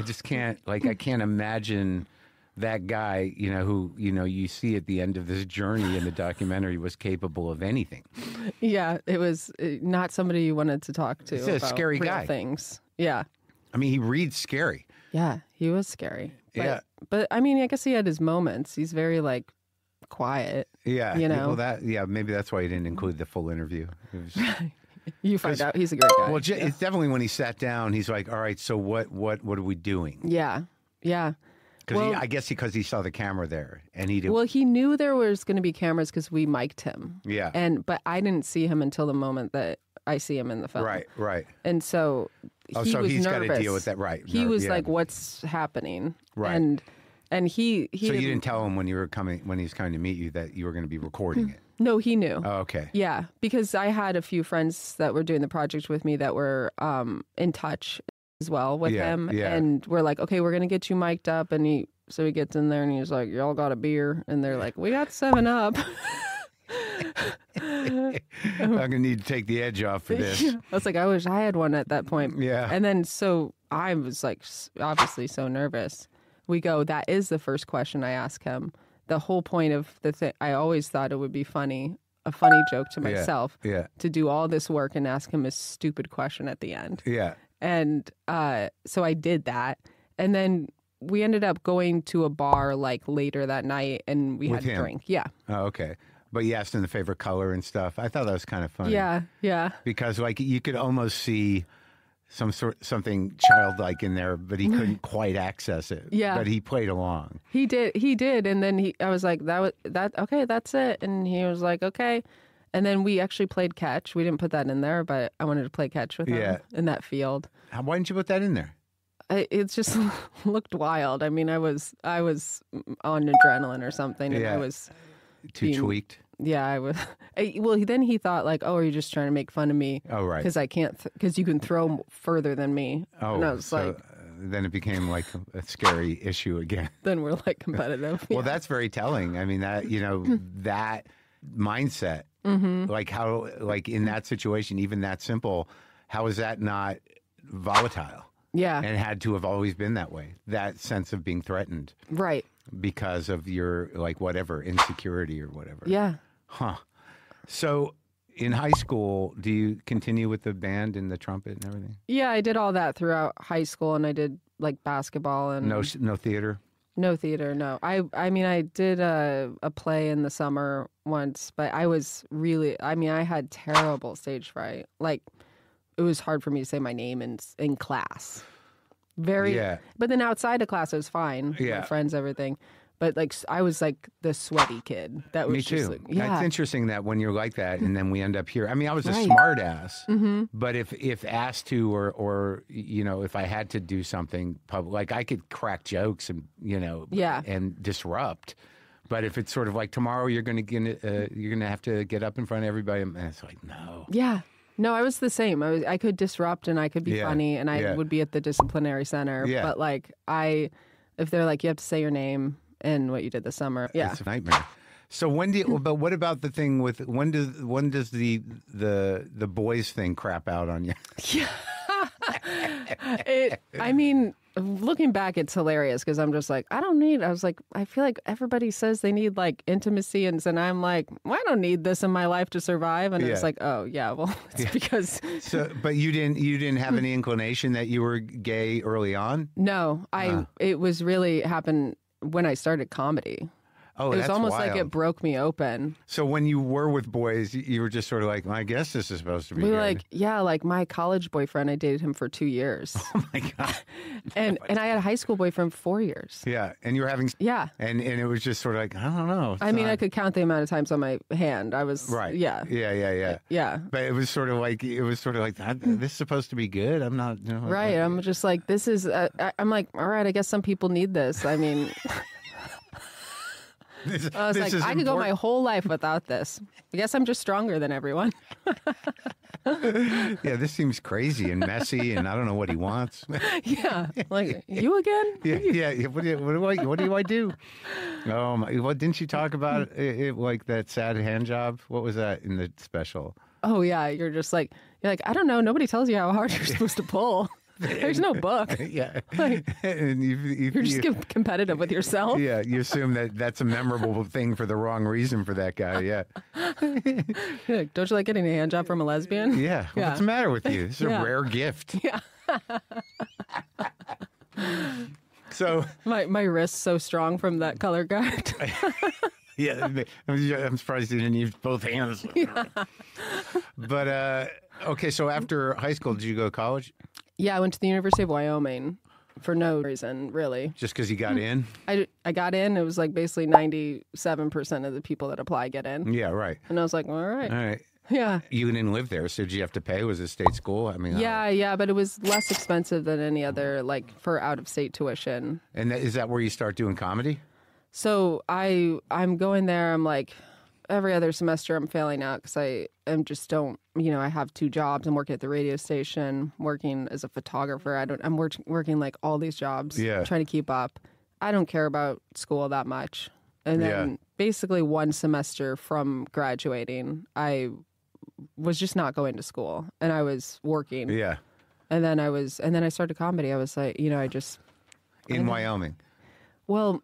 just can't, I can't imagine that guy, who, you see at the end of this journey in the documentary was capable of anything. Yeah, it was not somebody you wanted to talk to. He's a about scary real guy. Things. Yeah. He reads scary. Yeah, he was scary. But, I guess he had his moments. He's very, quiet. Yeah. Well, maybe that's why he didn't include the full interview. You find out he's a great guy. Well, it's definitely when he sat down, he's like, all right, so what are we doing? Yeah. Yeah. Because I guess because he saw the camera there, and he did. Well, he knew there was going to be cameras because we mic'd him. Yeah. But I didn't see him until the moment that I see him in the film. Right. And so he was he's got nervous. to deal with that, right? He was like, "What's happening?" Right. And he. So you didn't tell him when he was coming to meet you that you were going to be recording it. No, he knew. Oh, okay. Yeah, because I had a few friends that were doing the project with me that were in touch as well with him, and we're like, "Okay, we're going to get you mic'd up," and So he gets in there and he's like, y'all got a beer? And they're like, we got 7-Up. I'm going to need to take the edge off for this. I was like, I wish I had one at that point. Yeah. And then so I was obviously so nervous. We go, that is the first question I ask him. The whole point of the thing, I always thought it would be funny, a funny joke to myself, to do all this work and ask him a stupid question at the end. Yeah. And so I did that. And then we ended up going to a bar later that night, and we had a drink. Yeah. Oh, okay. But you asked him the favorite color and stuff. I thought that was kind of funny. Yeah. Because you could almost see something childlike in there, but he couldn't quite access it. Yeah. But he played along. He did. And then I was like, okay, that's it. And he was like, okay. And then we actually played catch. We didn't put that in there, but I wanted to play catch with him in that field. Why didn't you put that in there? It just looked wild. I mean, I was on adrenaline or something, and I was tweaked. Yeah, I was. Well, then he thought are you just trying to make fun of me? Oh, right. Because I can't. Because you can throw further than me. Oh, and I was then it became a scary issue again. Then we're competitive. Well, that's very telling. I mean, that that mindset, how in that situation, even that simple, how is that not volatile? Yeah. And had to have always been that way, that sense of being threatened. Right. because of your, like, whatever, insecurity or whatever. Yeah. Huh. So in high school, do you continue with the band and the trumpet and everything? Yeah, I did all that throughout high school, and I did like basketball and No theater? no theater. No, I mean, I did a play in the summer once, but I was really, I mean, I had terrible stage fright. Like, it was hard for me to say my name in class. Yeah. But then outside of class, it was fine. Yeah. My friends, everything. But like, I was like the sweaty kid. That was Me just too. like, yeah. It's interesting that when you're like that, and then we end up here. I mean, I was a Right. smart ass, Mm-hmm. but if asked to, or you know, if I had to do something public, like I could crack jokes and Yeah. and disrupt. But if it's sort of like tomorrow, you're gonna have to get up in front of everybody, and it's like no. Yeah. No, I was the same. I could disrupt and I could be Yeah. funny and I Yeah. would be at the disciplinary center. Yeah. But like if they're like, you have to say your name and what you did this summer. Yeah. It's a nightmare. So but what about the thing with when does the boys thing crap out on you? I mean, looking back, it's hilarious because I'm just like, I was like, I feel like everybody says they need like intimacy, and I'm like, well, I don't need this in my life to survive. And Yeah. it's like, oh yeah, well, it's because So, but you didn't have any inclination that you were gay early on? no, it was really happened when I started comedy. Oh, It was that's almost like wild. it broke me open. So when you were with boys, you were just sort of like, well, I guess this is supposed to be We were good. like, yeah, like my college boyfriend, I dated him for 2 years. Oh my God. and I had a high school boyfriend for 4 years. Yeah. And you were having, Yeah. and it was just sort of like, I don't know. I mean, I could count the amount of times on my hand. I was, Right. Yeah. Yeah. Yeah. But it was sort of like, this is supposed to be good. I'm not, Right. I'm just like, this is, I'm like, all right, I guess some people need this. I mean, I was like, I could go my whole life without this. I guess I'm just stronger than everyone. Yeah, this seems crazy and messy, and I don't know what he wants. Yeah. Like, you again? Yeah. What do I do? Oh my! What didn't you talk about it like that sad hand job? What was that in the special? Oh, yeah. You're like, I don't know. Nobody tells you how hard you're supposed to pull. There's no book. Yeah, Like, and you're just getting competitive with yourself. Yeah, you assume that that's a memorable thing for the wrong reason for that guy. Yeah, You're like, don't you like getting a hand job from a lesbian? yeah. Yeah. What's the matter with you? It's a Yeah. rare gift. Yeah. So My wrist's so strong from that color guard. yeah, I'm surprised you didn't use both hands. Yeah. But okay, so after high school, did you go to college? Yeah, I went to the University of Wyoming for no reason, really. Just because you got in? I got in. It was like basically 97% of the people that apply get in. Yeah, right. And I was like, all right. All right. Yeah. You didn't live there, so did you have to pay? Was it state school? I mean, Yeah, but it was less expensive than any other, like, for out-of-state tuition. And is that where you start doing comedy? So I'm going there. I'm like, every other semester I'm failing out because I have 2 jobs. I'm working at the radio station, working as a photographer. I'm working like all these jobs, trying to keep up. I don't care about school that much. And then basically one semester from graduating, I was just not going to school and I was working. Yeah. And then I started comedy. I was like, In Wyoming. Well,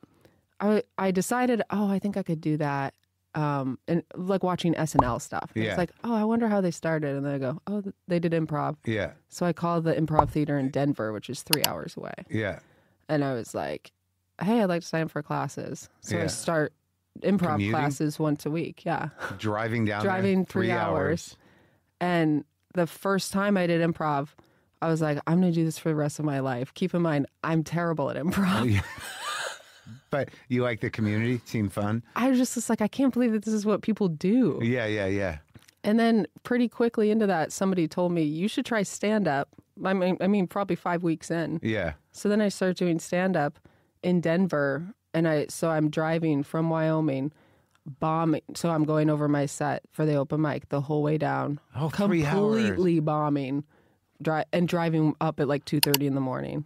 I decided, I think I could do that. And like watching SNL stuff. Yeah. It's like, I wonder how they started. And then I go, they did improv. Yeah. So I called the improv theater in Denver, which is 3 hours away. Yeah. And I was like, hey, I'd like to sign up for classes. So Yeah. I start improv Commuting? classes once a week. Yeah. Driving down Driving there, 3 hours. And the first time I did improv, I was like, I'm going to do this for the rest of my life. Keep in mind, I'm terrible at improv. Yeah. But you like the community? It seemed fun? I was just like, I can't believe that this is what people do. Yeah. And then pretty quickly into that, somebody told me, you should try stand-up. I mean, probably 5 weeks in. Yeah. So then I started doing stand-up in Denver. And I'm driving from Wyoming, bombing. So I'm going over my set for the open mic the whole way down. Oh, 3 hours. Completely bombing. And driving up at like 2:30 in the morning.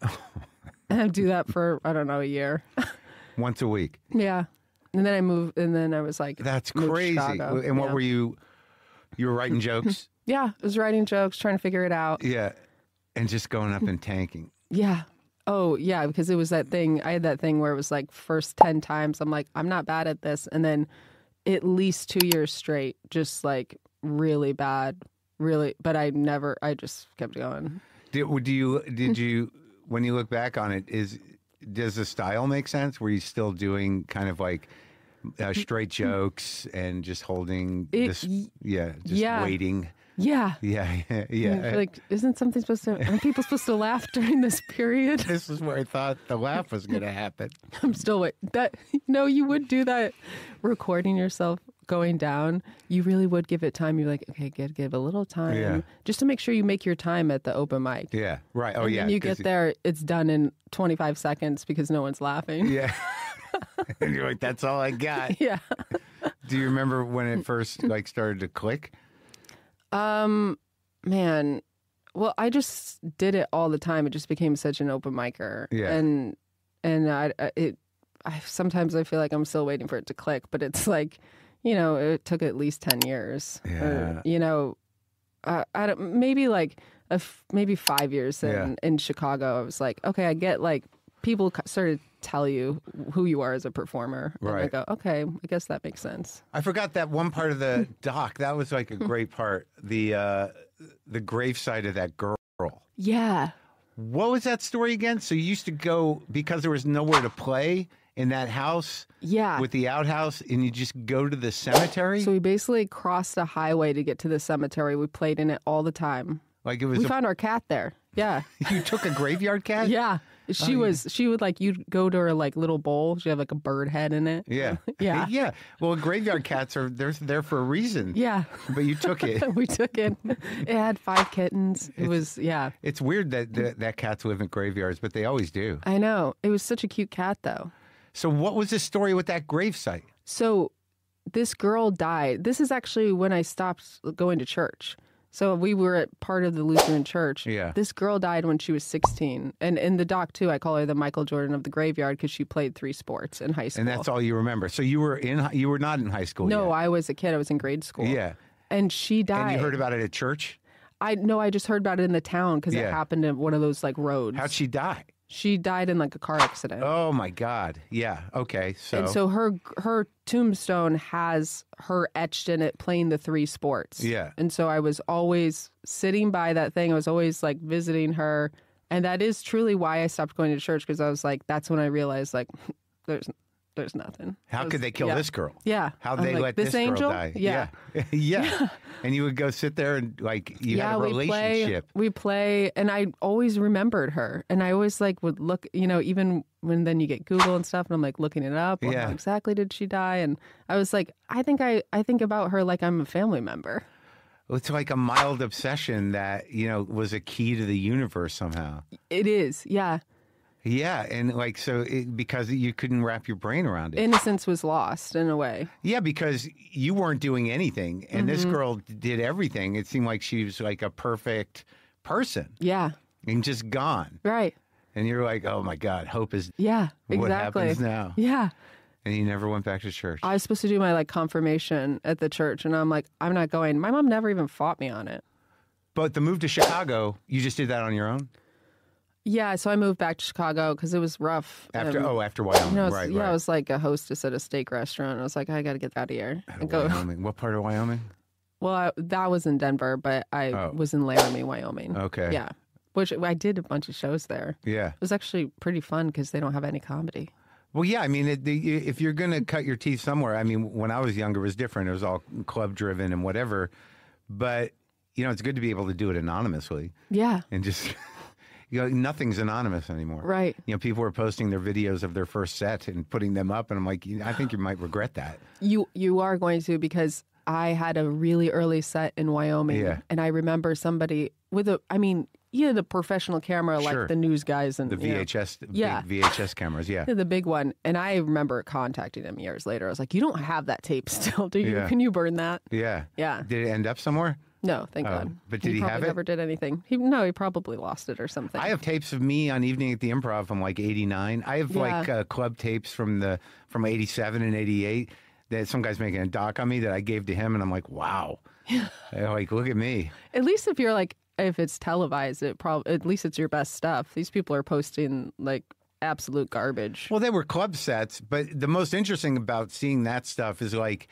And I do that for, I don't know, a year. Once a week. Yeah. And then I moved, and then I was like, That's moved to crazy. Chicago. And what Yeah. were you were writing jokes? Yeah, I was writing jokes, trying to figure it out. Yeah. And just going up and tanking. Yeah. Oh, yeah, because it was that thing. I had that thing where it was like first 10 times, I'm like, I'm not bad at this. And then at least 2 years straight, just like really bad, really. But I just kept going. Did you, when you look back on it, does the style make sense? Were you still doing kind of like straight jokes and just holding waiting? Yeah. Yeah. Like, aren't people supposed to laugh during this period? This is where I thought the laugh was going to happen. I'm still you would do that recording yourself going down. You really would give it time. You're like, okay, give a little time just to make sure you make your time at the open mic. Yeah. Right. Oh, and yeah. When you get there, it's done in 25 seconds because no one's laughing. Yeah. And you're like, that's all I got. Yeah. Do you remember when it first like started to click? Man, well, I just did it all the time. It just became such an open micer. Yeah. And I sometimes I feel like I'm still waiting for it to click, but it's like, it took at least 10 years. Yeah. Or, maybe like maybe 5 years in Chicago. I was like, okay, I get like people started to tell you who you are as a performer. And right. I go, okay, I guess that makes sense. I forgot that one part of the doc. That was like a great part. The graveside of that girl. Yeah. What was that story again? So you used to go because there was nowhere to play in that house. Yeah. With the outhouse, and you just go to the cemetery. So we basically crossed a highway to get to the cemetery. We played in it all the time. Like it was. We found our cat there. Yeah. You took a graveyard cat? Yeah. She would like, you'd go to her like little bowl. She had like a bird head in it. Yeah. Yeah. Yeah. Well, graveyard cats they're there for a reason. Yeah. But you took it. We took it. It had 5 kittens. It's weird that cats live in graveyards, but they always do. I know. It was such a cute cat though. So what was the story with that gravesite? So this girl died. This is actually when I stopped going to church. So we were at part of the Lutheran church. Yeah. This girl died when she was 16. And in the doc, too, I call her the Michael Jordan of the graveyard because she played 3 sports in high school. And that's all you remember. So you were not in high school No, yet. I was a kid. I was in grade school. Yeah. And she died. And you heard about it at church? I just heard about it in the town because it happened in one of those like roads. How'd she die? She died in like a car accident. Oh my God. Yeah. Okay. And so her tombstone has her etched in it playing the 3 sports. Yeah. And so I was always sitting by that thing. I was always like visiting her. And that is truly why I stopped going to church, because I was like, that's when I realized like there's nothing. How could they kill this girl? Yeah. How'd they let this angel? girl die? Yeah. Yeah. And you would go sit there and like you had a relationship. We play, and I always remembered her. And I always like would look, even when then you get Google and stuff, and I'm like looking it up. Well, how exactly did she die? And I was like, I think about her like I'm a family member. It's like a mild obsession that, was a key to the universe somehow. It is. Yeah. Yeah, and like because you couldn't wrap your brain around it. Innocence was lost in a way. Yeah, because you weren't doing anything, and this girl did everything. It seemed like she was like a perfect person. Yeah. And just gone. Right. And you're like, oh my God, hope is exactly. What happens now. Yeah. And you never went back to church. I was supposed to do my like confirmation at the church, and I'm like, I'm not going. My mom never even fought me on it. But the move to Chicago, you just did that on your own? Yeah, so I moved back to Chicago because it was rough. After Wyoming, right. I was like a hostess at a steak restaurant. I was like, I got to get out of here. Wyoming. What part of Wyoming? Well, that was in Denver, but I was in Laramie, Wyoming. Okay. Yeah, which I did a bunch of shows there. Yeah. It was actually pretty fun because they don't have any comedy. Well, yeah, I mean, if you're going to cut your teeth somewhere, I mean, when I was younger, it was different. It was all club-driven and whatever. But, it's good to be able to do it anonymously. Yeah. And just... nothing's anonymous anymore. Right. People are posting their videos of their first set and putting them up, and I'm like, I think you might regret that. You are going to, because I had a really early set in Wyoming, and I remember somebody with you had a professional camera like the news guys and the VHS, big VHS cameras, the big one. And I remember contacting him years later. I was like, you don't have that tape still, do you? Yeah. Can you burn that? Yeah. Yeah. Did it end up somewhere? No, thank God. But did he have it? Never did anything. He probably lost it or something. I have tapes of me on Evening at the Improv from like '89. I have club tapes from '87 and '88 that some guy's making a doc on me that I gave to him, and I'm like, wow, Like, look at me. At least if you're like, if it's televised, at least it's your best stuff. These people are posting like absolute garbage. Well, they were club sets, but the most interesting about seeing that stuff is like,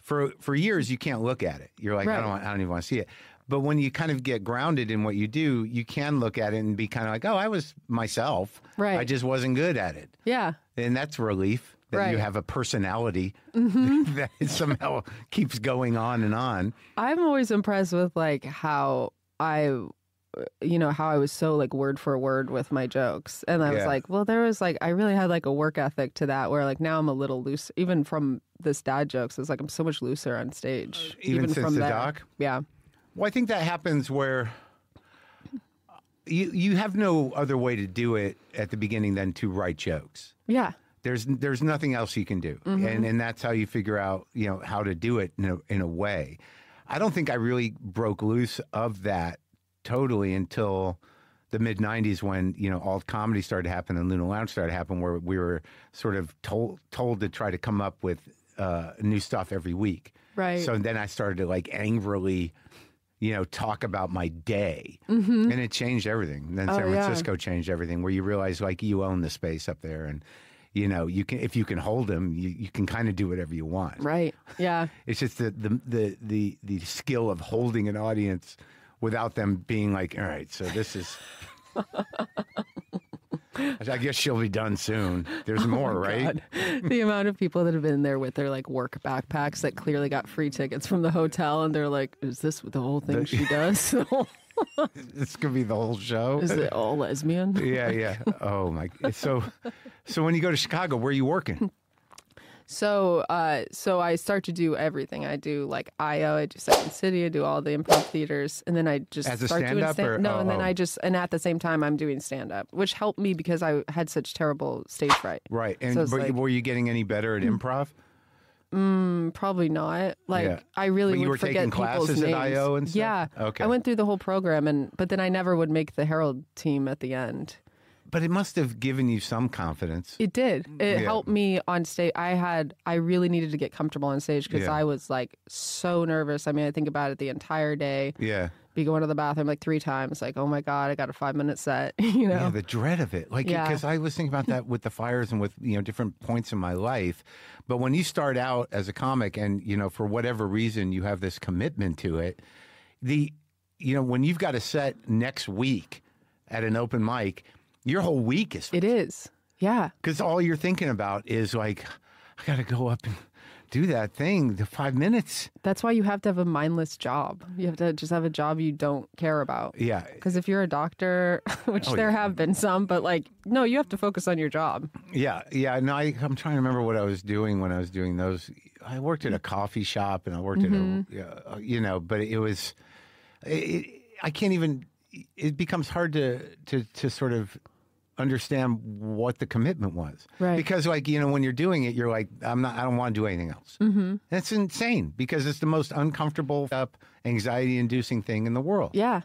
for years you can't look at it. You're like, Right. I don't even want to see it. But when you kind of get grounded in what you do, you can look at it and be kind of like, oh, I was myself. Right. I just wasn't good at it. Yeah. And that's relief that you Right. have a personality that somehow keeps going on and on. I'm always impressed with like how I was so like word for word with my jokes. And I was Yeah. like, well, there was like, I really had like a work ethic to that where like now I'm a little loose, even from this dad jokes. It's like, I'm so much looser on stage. Even since from the there. doc? Yeah. Well, I think that happens where you have no other way to do it at the beginning than to write jokes. Yeah. There's nothing else you can do, and that's how you figure out how to do it in a way. I don't think I really broke loose of that totally until the mid '90s when alt comedy started to happen and Luna Lounge started to happen, where we were sort of told to try to come up with new stuff every week. Right. So then I started to like angrily talk about my day, and it changed everything. Then San Francisco changed everything, where you realize like you own the space up there, and you can, if you can hold them, you can kind of do whatever you want. Right. Yeah. It's just the skill of holding an audience without them being like, all right, so this is. I guess she'll be done soon. There's more, right? God. The amount of people that have been there with their like work backpacks that clearly got free tickets from the hotel, and they're like, "Is this the whole thing she does? This could be the whole show. Is it all lesbian?" Yeah. Oh my. So when you go to Chicago, where are you working? So I start to do everything. I do like IO, I do Second City, I do all the improv theaters, and then I just As a start doing stand-up or- No, oh, and then oh. and at the same time I'm doing stand up, which helped me because I had such terrible stage fright. Right. And So it's like- were you getting any better at improv? Probably not. Like Yeah. I really But you would were forget taking people's classes at names. IO and stuff? Yeah. Okay. I went through the whole program, but then I never would make the Herald team at the end. But it must have given you some confidence. It did. It Yeah. helped me on stage. I really needed to get comfortable on stage because Yeah. I was like so nervous. I mean, I think about it the entire day. Yeah. Be going to the bathroom like 3 times. Like, oh my God, I got a 5-minute set. Yeah, the dread of it. Like, Yeah. because I was thinking about that with the fires and with, different points in my life. But when you start out as a comic and, for whatever reason, you have this commitment to it, when you've got a set next week at an open mic, your whole week is It is. Yeah. because all you're thinking about is like, I got to go up and do that thing, the 5 minutes. That's why you have to have a mindless job. You have to just have a job you don't care about. Yeah. Because if you're a doctor, which there have been some, but like, no, you have to focus on your job. Yeah. No, I'm trying to remember what I was doing when I was doing those. I worked at a coffee shop and I worked at but it was, I can't even, it becomes hard to sort of understand what the commitment was. Right. Because when you're doing it, you're like, I don't want to do anything else. Mm-hmm. That's insane because it's the most uncomfortable, anxiety inducing thing in the world. Yeah.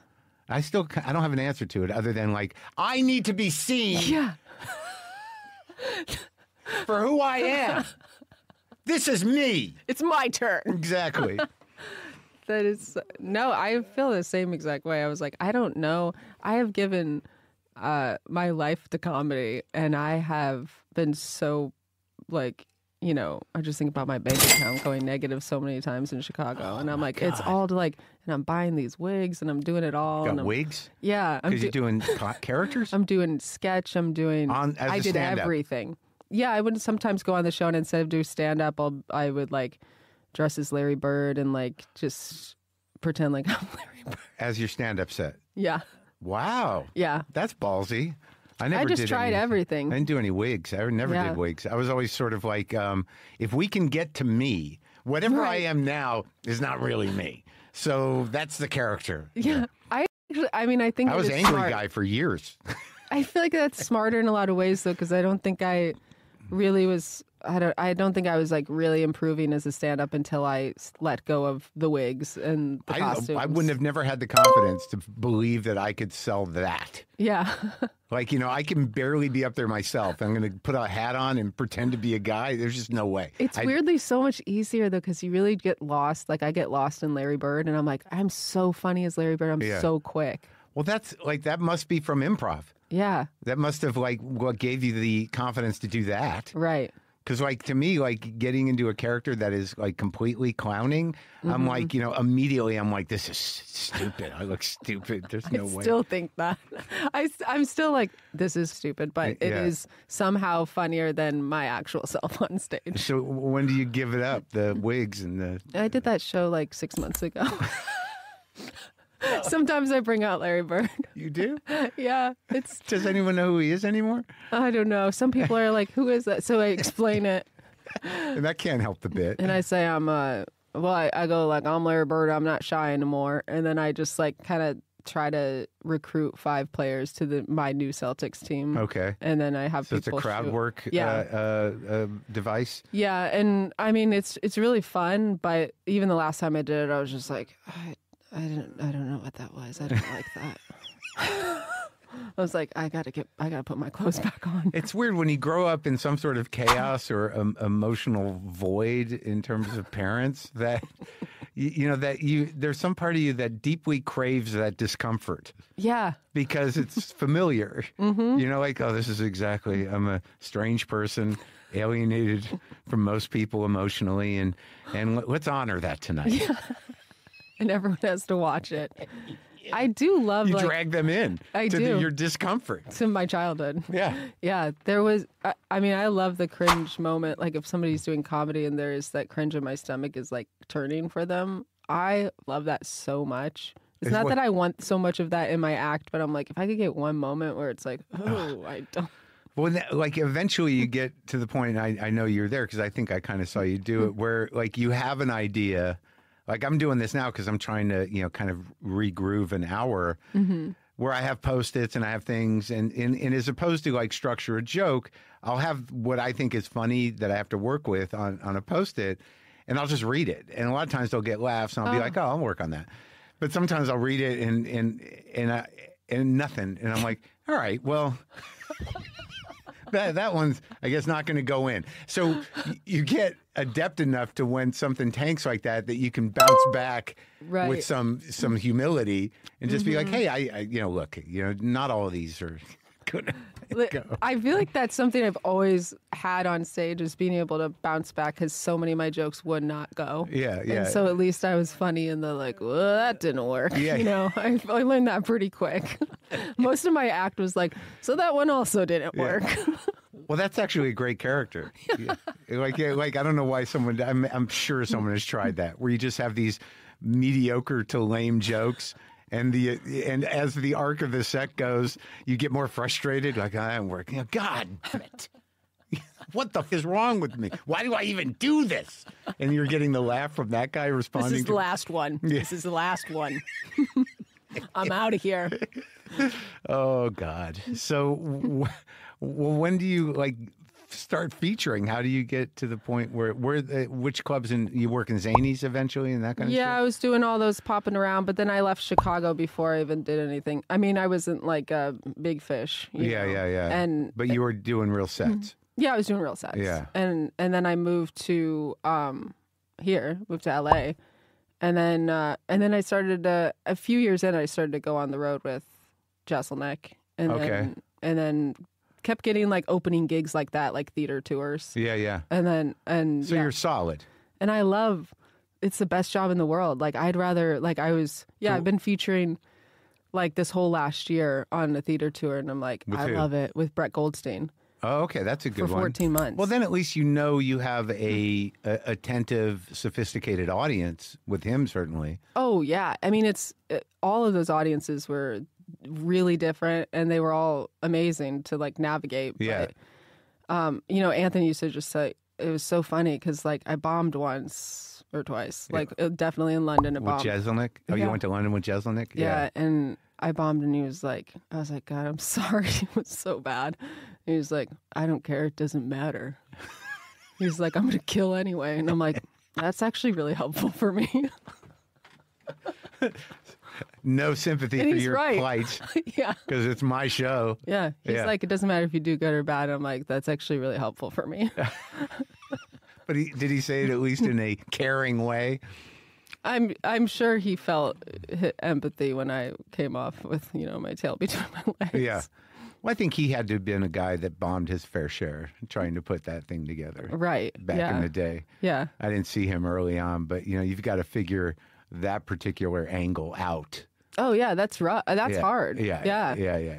I don't have an answer to it other than like, I need to be seen Yeah. for who I am. This is me. It's my turn. Exactly. That is no, I feel the same exact way. I was like, I don't know. I have given my life to comedy, and I have been so like, I just think about my bank account going negative so many times in Chicago, and I'm like, it's all to like, and I'm buying these wigs, and I'm doing it all. Got and wigs? Yeah, Because you're doing characters? I'm doing sketch. I'm doing. As I a did stand-up? everything. Yeah, I would sometimes go on the show, and instead of doing stand up, I would like dress as Larry Bird and like just pretend like I'm Larry Bird. As your stand-up set? Yeah, Wow. yeah. That's ballsy. I just tried everything. I didn't do any wigs. I never Yeah. did wigs. I was always sort of like, if we can get to me, whatever I Right. am now is not really me. So that's the character. Yeah, I think I it was is an angry smart. guy for years. I feel like that's smarter in a lot of ways, though, because I don't think I really was. I don't think I was like really improving as a stand-up until I let go of the wigs and the costumes. I wouldn't have never had the confidence to believe that I could sell that. Yeah. Like, I can barely be up there myself. I'm going to put a hat on and pretend to be a guy. There's just no way. It's weirdly so much easier, though, because you really get lost. Like, I get lost in Larry Bird, and I'm like, I'm so funny as Larry Bird. I'm so quick. Well, that's like, that must be from improv. Yeah. That must have, like, what gave you the confidence to do that. Right. Because, like, to me, like, getting into a character that is, like, completely clowning, I'm like, immediately I'm like, this is stupid. I look stupid. There's no way. I still think that. I'm still like, this is stupid, but it is somehow funnier than my actual self on stage. So when do you give it up, the wigs and the... I did that show like 6 months ago. Sometimes I bring out Larry Bird. You do? Yeah. Does anyone know who he is anymore? I don't know. Some people are like, who is that? So I explain it. And that can't help the bit. And I say, I go like, I'm Larry Bird. I'm not shy anymore. And then I just like kind of try to recruit 5 players to my new Celtics team. Okay. And then I have so people it's a crowd shoot. work device? Yeah. And I mean, it's really fun. But even the last time I did it, I was just like, I don't know what that was. I didn't like that. I was like, I gotta put my clothes back on. It's weird when you grow up in some sort of chaos or emotional void in terms of parents that there's some part of you that deeply craves that discomfort. Yeah, because it's familiar. Mm-hmm. Like, oh, this is exactly. I'm a strange person, alienated from most people emotionally, and let's honor that tonight. Yeah. And everyone has to watch it. I do love... You drag them in your discomfort. To my childhood. Yeah. Yeah. There was... I love the cringe moment. Like, if somebody's doing comedy and there's that cringe in my stomach is, like, turning for them. I love that so much. It's not that I want so much of that in my act, but I'm like, if I could get one moment where it's like, oh, I don't... Well, like, eventually you get to the point, and I know you're there because I think I kind of saw you do it, where, like, you have an idea... Like, I'm doing this now because I'm trying to, kind of regroove an hour where I have Post-its and I have things. And as opposed to, like, structure a joke, I'll have what I think is funny that I have to work with on a Post-it, and I'll just read it. And a lot of times they'll get laughs, and I'll be like, oh, I'll work on that. But sometimes I'll read it and nothing. And I'm like, all right, well... That one's, I guess, not going to go in. So you get adept enough to when something tanks like that you can bounce back with some humility and just be like, hey, I look, not all of these are going to go. I feel like that's something I've always had on stage is being able to bounce back because so many of my jokes would not go. Yeah, yeah. And so at least I was funny in the like, well, that didn't work. Yeah. I learned that pretty quick. Most of my act was like, so that one also didn't work. Well, that's actually a great character. Like I don't know why I'm sure someone has tried that, where you just have these mediocre to lame jokes, and as the arc of the set goes, you get more frustrated. Like, I'm working. God damn it! What the f is wrong with me? Why do I even do this? And you're getting the laugh from that guy responding. This is the last one. Yeah. This is the last one. I'm out of here. Oh God! So, when do you start featuring? How do you get to the point which clubs you work in Zanies eventually and that kind of stuff? Yeah, I was doing all those popping around, but then I left Chicago before I even did anything. I mean, I wasn't like a big fish. Yeah. But you were doing real sets. Yeah, I was doing real sets. Yeah. And then I moved to moved to LA. And then I started a few years in, I started to go on the road with Jesselnick. And then kept getting like opening gigs like that, like theater tours. Yeah. So you're solid. And it's the best job in the world. Like I'd rather, like I've been featuring like this whole last year on a theater tour, and I'm like, I love it, with Brett Goldstein. Oh, okay, that's a good one. For 14 months. Well, then at least you have a attentive, sophisticated audience with him, certainly. Oh, yeah. I mean, all of those audiences were really different, and they were all amazing to like navigate. Yeah. But, Anthony used to just say, it was so funny because like I bombed once or twice, definitely in London. With Jesselnick? Oh, you went to London with Jesselnick? Yeah, and I bombed, and I was like, God, I'm sorry. It was so bad. And he was like, I don't care. It doesn't matter. He's like, I'm going to kill anyway. And I'm like, that's actually really helpful for me. No sympathy for your plight. Yeah. Because it's my show. Yeah. He's like, it doesn't matter if you do good or bad. I'm like, that's actually really helpful for me. But did he say it at least in a caring way? I'm sure he felt empathy when I came off with, my tail between my legs. Yeah. Well, I think he had to have been a guy that bombed his fair share trying to put that thing together. Right. Back in the day. Yeah. I didn't see him early on, but, you've got to figure that particular angle out. Oh, yeah. That's rough. That's hard. Yeah.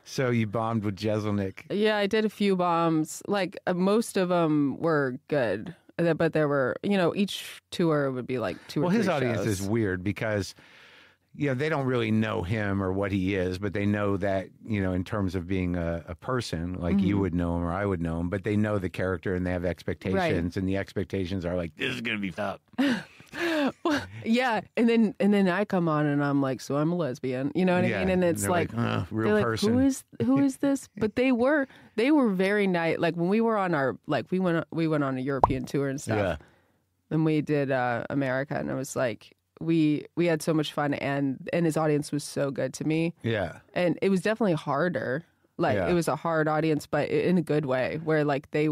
So you bombed with Jeselnik. Yeah, I did a few bombs. Like, most of them were good. But there were, each tour would be like 2 or 3 Well, his audience shows. is weird because, they don't really know him or what he is, but they know that, in terms of being a person, like you would know him or I would know him, but they know the character and they have expectations, and the expectations are like, this is going to be tough. Yeah, and then I come on and I'm like, so I'm a lesbian, you know what I mean? And it's like, real person. Who is this? But they were very nice. Like when we were on our we went on a European tour and stuff. Yeah. And we did America, and it was like we had so much fun, and his audience was so good to me. Yeah. And it was definitely harder. Like it was a hard audience, but in a good way, where like I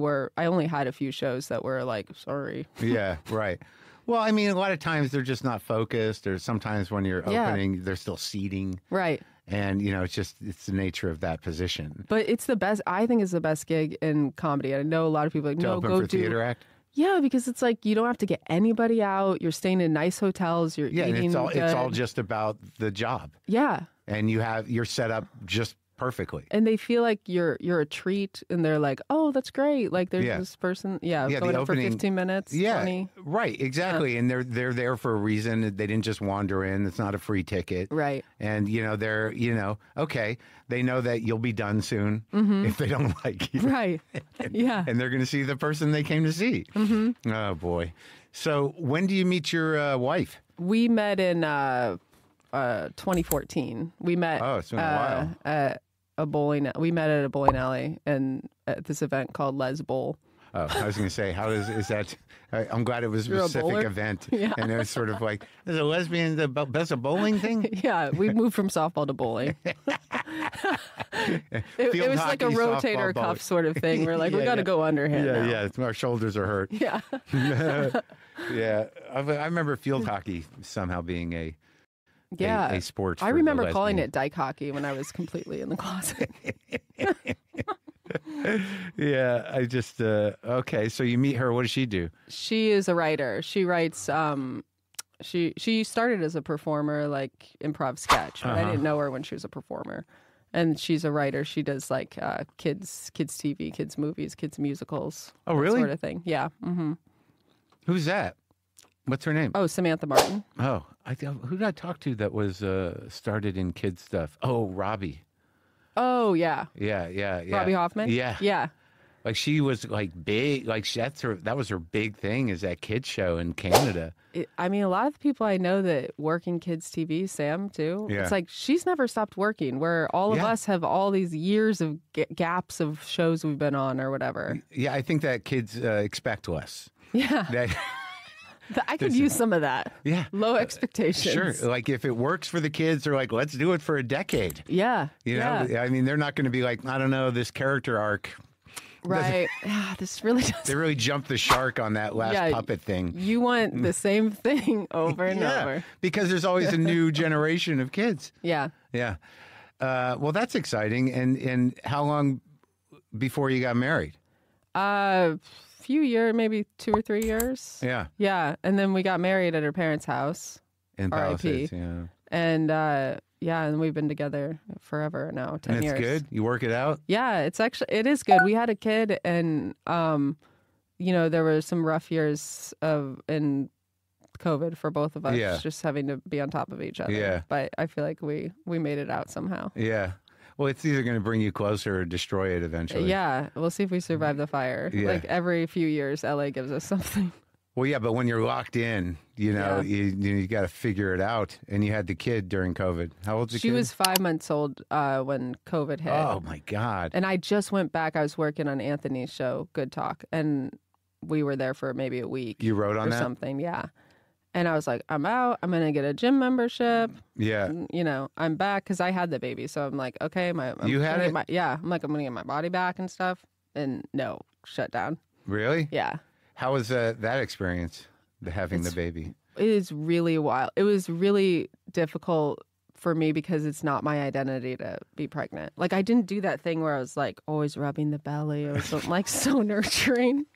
only had a few shows that were like, sorry. Yeah, right. Well, I mean, a lot of times they're just not focused, or sometimes when you're opening, they're still seating. Right. And, it's the nature of that position. But it's the best, I think it's the best gig in comedy. I know a lot of people are like, To no, open go for do. theater act? Yeah, because it's like you don't have to get anybody out. You're staying in nice hotels. You're Yeah, eating and it's good. all just about the job. Yeah. And you're set up just perfectly. And they feel like you're a treat, and they're like, "Oh, that's great!" Like there's this person, going the up for 15 minutes, 20. Right, exactly. And they're there for a reason. They didn't just wander in. It's not a free ticket, Right? And they're okay. They know that you'll be done soon if they don't like you, Right? Yeah. And they're going to see the person they came to see. Mm-hmm. Oh boy! So when do you meet your wife? We met in 2014. We met. Oh, it's been a while. At a bowling. We met at a bowling alley and at this event called Les Bowl. Oh, I was going to say, how is that? I'm glad it was a You're a specific bowler? event. Yeah. And it was sort of like, is a lesbian the best of bowling thing? Yeah, we moved from softball to bowling. it was like a hockey, rotator softball, cuff bowling. sort of thing. We're like, we Yeah, got to yeah. go underhand now. Yeah, our shoulders are hurt. Yeah. Yeah. I remember field hockey somehow being a sport. I for remember the calling lesbian. it dyke hockey when I was completely in the closet. Yeah, I just okay. So you meet her. What does she do? She is a writer. She writes. She started as a performer, like improv sketch. But I didn't know her when she was a performer. And she's a writer. She does like kids TV, kids movies, kids musicals. Oh, really? That sort of thing. Yeah. Mm-hmm. Who's that? What's her name? Oh, Samantha Martin. Oh, who did I talk to that was started in kids stuff? Oh, Robbie. Oh, yeah. Yeah. Robbie Hoffman? Yeah. Yeah. Like she was like big, like that was her big thing, is that kids show in Canada. I mean, a lot of the people I know that work in kids TV, Sam too. Yeah. It's like she's never stopped working. Where all of us have all these years of gaps of shows we've been on or whatever. Yeah, I think that kids expect less. Yeah, I could use some of that. Yeah, low expectations. Sure, like if it works for the kids, they're like, let's do it for a decade. Yeah, you know. I mean, they're not going to be like, I don't know, this character arc. Right. Yeah, this really does. They really jumped the shark on that last puppet thing. You want the same thing over and over. Because there's always a new generation of kids. Yeah. Yeah. Well, that's exciting. And how long before you got married? Few years, maybe 2 or 3 years. Yeah. Yeah. And then we got married at her parents' house. In Palisades, yeah. And and we've been together forever now, 10 years. And it's good? You work it out? Yeah, it is good. We had a kid, and there were some rough years in COVID for both of us, just having to be on top of each other. Yeah. But I feel like we made it out somehow. Yeah. Well, it's either going to bring you closer or destroy it eventually. Yeah, we'll see if we survive the fire. Yeah. Like every few years, LA gives us something. Well, yeah, but when you're locked in, you got to figure it out. And you had the kid during COVID. How old's the kid? She was 5 months old when COVID hit. Oh, my God. And I just went back. I was working on Anthony's show, Good Talk, and we were there for maybe a week. You wrote on or that? something, yeah. And I was like, I'm out. I'm going to get a gym membership. Yeah. I'm back because I had the baby. So I'm like, okay. You had it? I'm like, I'm going to get my body back and stuff. And no, shut down. Really? Yeah. How was that experience, having the baby? It is really wild. It was really difficult for me because it's not my identity to be pregnant. Like, I didn't do that thing where I was like always rubbing the belly. I was like so nurturing.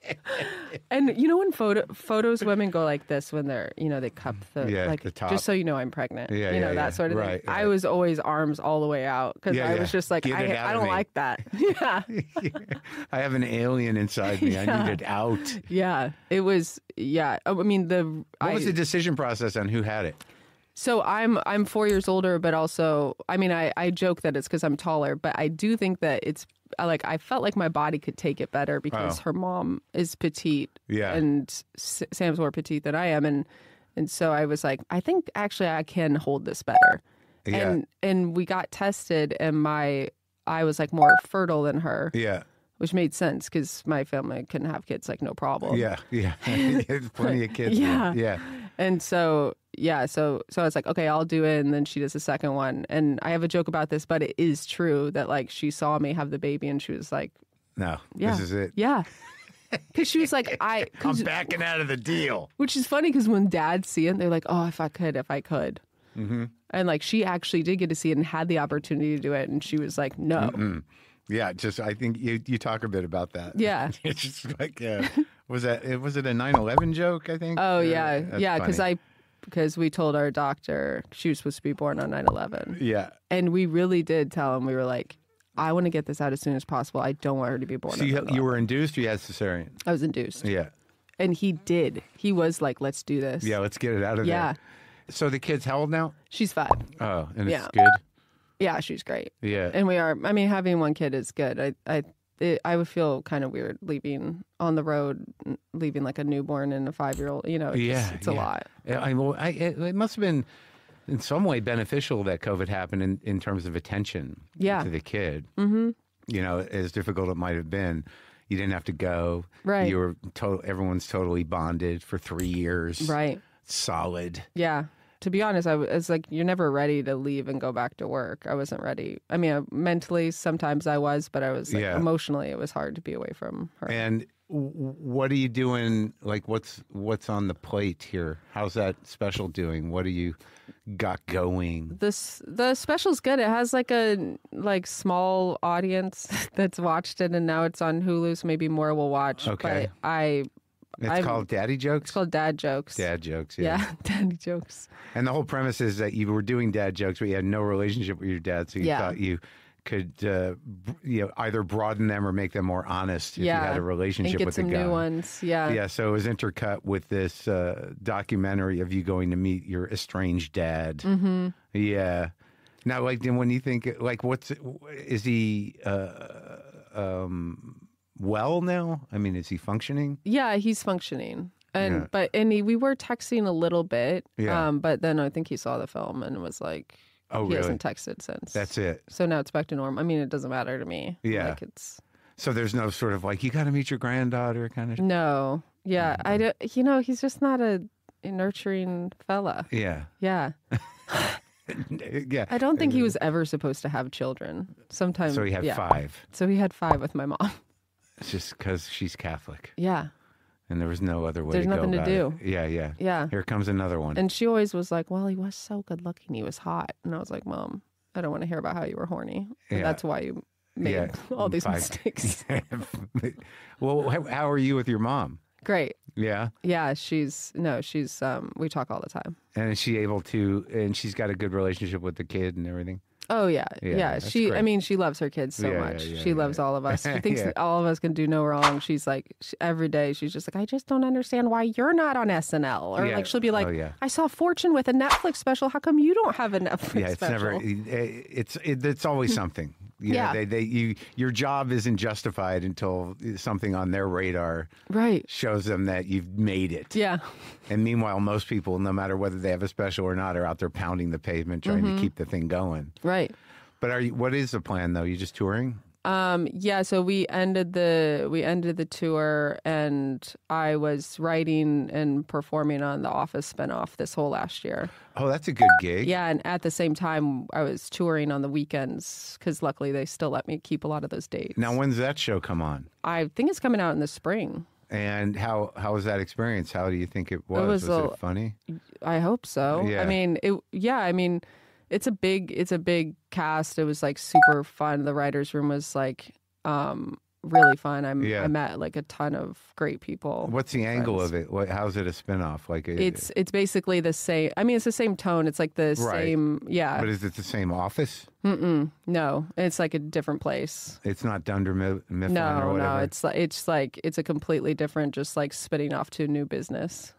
And when photos women go like this when they're, they cup the top. Just so you know I'm pregnant. That sort of thing. Right. I was always arms all the way out because I was just like, I don't like that. Yeah. I have an alien inside me. I need it out. Yeah. It was, I mean, what was the decision process on who had it? So I'm 4 years older, but also, I mean, I joke that it's because I'm taller, but I do think that it's like I felt like my body could take it better because her mom is petite, and Sam's more petite than I am, and so I was like, I think actually I can hold this better, and we got tested, and I was like more fertile than her, which made sense because my family couldn't have kids, like no problem, plenty of kids, and so. Yeah, so I was like, okay, I'll do it, and then she does the second one. And I have a joke about this, but it is true that, like, she saw me have the baby, and she was like... No, this is it. Yeah. Because she was like, I'm backing out of the deal. Which is funny, because when dads see it, they're like, oh, if I could. Mm-hmm. And, like, she actually did get to see it and had the opportunity to do it, and she was like, no. Mm-mm. Yeah, I think you talk a bit about that. Yeah. It's just like, was it a 9/11 joke, I think? Oh, yeah, because we told our doctor she was supposed to be born on 9/11. Yeah. And we really did tell him, we were like, I want to get this out as soon as possible. I don't want her to be born. So you were induced or you had cesarean? I was induced. Yeah. And he did. He was like, let's do this. Yeah, let's get it out of there. Yeah. So the kid's how old now? She's 5. Oh, and it's good? Yeah, she's great. Yeah. And having one kid is good. I would feel kind of weird leaving on the road, leaving like a newborn and a 5-year-old. It's a lot. It must have been in some way beneficial that COVID happened in terms of attention to the kid. Mm-hmm. As difficult it might have been, you didn't have to go. Right. You were everyone's totally bonded for 3 years. Right. Solid. Yeah. To be honest, I was like, you're never ready to leave and go back to work. I wasn't ready. I mean, mentally, sometimes I was, but I was like, emotionally, it was hard to be away from her. And what are you doing? Like, what's on the plate here? How's that special doing? What do you got going? The special's good. It has like a small audience that's watched it, and now it's on Hulu, so maybe more will watch. Okay. But It's called Daddy Jokes? It's called Dad Jokes. Dad Jokes, yeah. Yeah, Daddy Jokes. And the whole premise is that you were doing dad jokes, but you had no relationship with your dad, so you thought you could either broaden them or make them more honest if you had a relationship with the guy. And get some new ones, Yeah, so it was intercut with this documentary of you going to meet your estranged dad. Mm-hmm. Yeah. Now, like, then when you think, like, is he... well now? I mean, is he functioning? Yeah, he's functioning. We were texting a little bit. Yeah. But then I think he saw the film and was like, he hasn't texted since. That's it. So now it's back to normal. I mean, it doesn't matter to me. Yeah. Like So there's no sort of like, you got to meet your granddaughter kind of. No. Yeah. Mm-hmm. He's just not a nurturing fella. Yeah. Yeah. Yeah. I don't think he was ever supposed to have children. Sometimes. So he had 5. So he had 5 with my mom. It's just because she's Catholic. Yeah. And there was no other way There's to go nothing to do. It. Yeah. Yeah. Here comes another one. And she always was like, well, he was so good looking. He was hot. And I was like, Mom, I don't want to hear about how you were horny. And that's why you made all these mistakes. Well, how are you with your mom? Great. Yeah? Yeah, we talk all the time. And is she able to, and she's got a good relationship with the kid and everything? Oh, yeah. She loves her kids so much. She loves all of us. She thinks all of us can do no wrong. She's like, every day, she's just like, I just don't understand why you're not on SNL. Or like, she'll be like, I saw Fortune with a Netflix special. How come you don't have a Netflix special? It's always something. Yeah. Your job isn't justified until something on their radar shows them that you've made it. Yeah. And meanwhile, most people, no matter whether they have a special or not, are out there pounding the pavement trying to keep the thing going. Right. But what is the plan though? You just touring? Yeah, so we ended the tour, and I was writing and performing on the Office spinoff this whole last year. Oh, that's a good gig. Yeah, and at the same time, I was touring on the weekends because luckily they still let me keep a lot of those dates. Now, when's that show come on? I think it's coming out in the spring. And how was that experience? How do you think it was? Was it funny? I hope so. Yeah. I mean, it's a big cast. It was like super fun. The writers' room was like really fun. I met like a ton of great people. What's the angle of it? How's it a spinoff? Like it's basically the same. I mean, it's the same tone. It's like the same. Yeah. But is it the same office? No, it's like a different place. It's not Dunder Mifflin or whatever. No. It's a completely different, just like spinning off to a new business.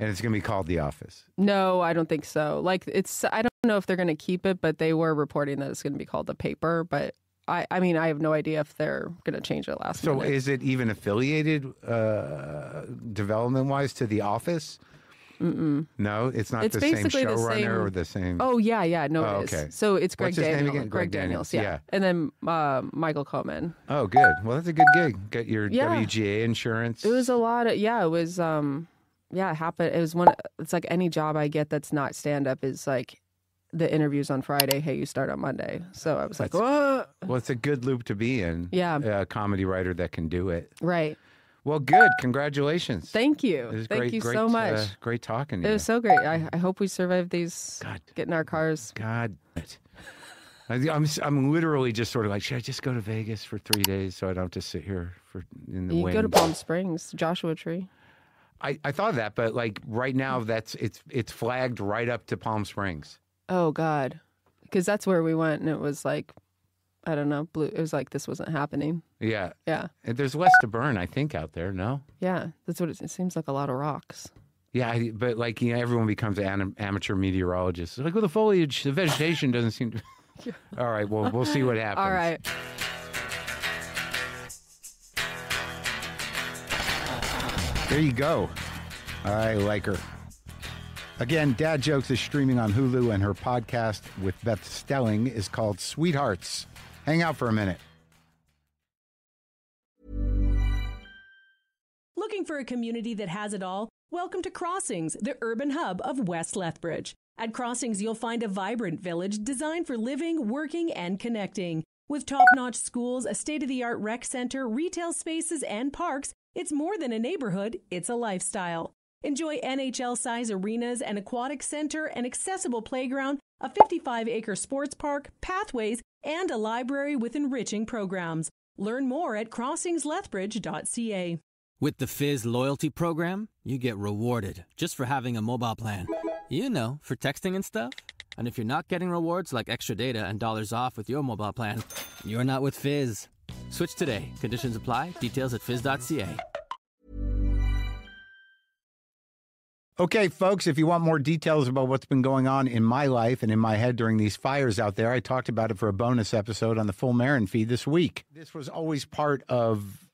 And it's going to be called The Office? No, I don't think so. Like I don't know if they're going to keep it, but they were reporting that it's going to be called The Paper. But I mean, I have no idea if they're going to change it last minute. So is it even affiliated development-wise to The Office? No, it's not the same showrunner or the same... Oh, yeah. No, it is. Okay. So it's Greg What's his Daniels. name again? Greg Daniels, yeah. And then Michael Coleman. Oh, good. Well, that's a good gig. Get your WGA insurance. It was a lot of... Yeah, it was... Yeah, it happened. It was it's like any job I get that's not stand-up is like the interview's on Friday. Hey, you start on Monday. So I was like, what? Well, it's a good loop to be in. Yeah. A comedy writer that can do it. Right. Well, good. Congratulations. Thank you. It was Thank you so much. Great talking to you. It was so great. I hope we survive these. Get in our cars. God. I'm literally just sort of like, should I just go to Vegas for 3 days so I don't have to sit here in the wind? You go to Palm Springs, Joshua Tree. I thought of that, but like right now, it's flagged right up to Palm Springs. Oh God, because that's where we went, and it was like, I don't know, blue. It was like this wasn't happening. Yeah, yeah. And there's less to burn, I think, out there. No. Yeah, that's what it seems like. A lot of rocks. Yeah, but like everyone becomes an amateur meteorologist. Like with the foliage, the vegetation doesn't seem to. Yeah. All right, well, we'll see what happens. All right. There you go. I like her. Again, Dad Jokes is streaming on Hulu, and her podcast with Beth Stelling is called Sweethearts. Hang out for a minute. Looking for a community that has it all? Welcome to Crossings, the urban hub of West Lethbridge. At Crossings, you'll find a vibrant village designed for living, working, and connecting. With top-notch schools, a state-of-the-art rec center, retail spaces, and parks, it's more than a neighborhood, it's a lifestyle. Enjoy NHL-size arenas, an aquatic center, an accessible playground, a 55-acre sports park, pathways, and a library with enriching programs. Learn more at crossingslethbridge.ca. With the Fizz loyalty program, you get rewarded just for having a mobile plan. You know, for texting and stuff. And if you're not getting rewards like extra data and dollars off with your mobile plan, you're not with Fizz. Switch today. Conditions apply. Details at fizz.ca. Okay, folks, if you want more details about what's been going on in my life and in my head during these fires out there, I talked about it for a bonus episode on the Full Maron feed this week. This was always part of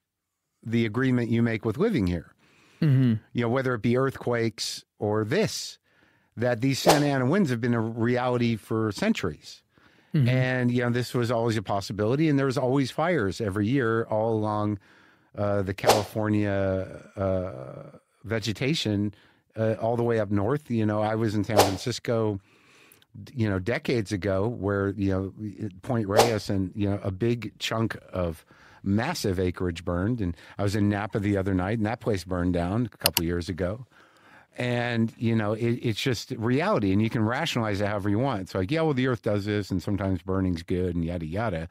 the agreement you make with living here. Mm-hmm. You know, whether it be earthquakes or this, that these Santa Ana winds have been a reality for centuries. Mm-hmm. And, you know, this was always a possibility. And there was always fires every year all along the California vegetation, all the way up north. You know, I was in San Francisco, you know, decades ago where, you know, Point Reyes and, you know, a big chunk of massive acreage burned. And I was in Napa the other night and that place burned down a couple of years ago. And, you know, it's just reality, and you can rationalize it however you want. It's like, yeah, well, the earth does this, and sometimes burning's good, and yada, yada.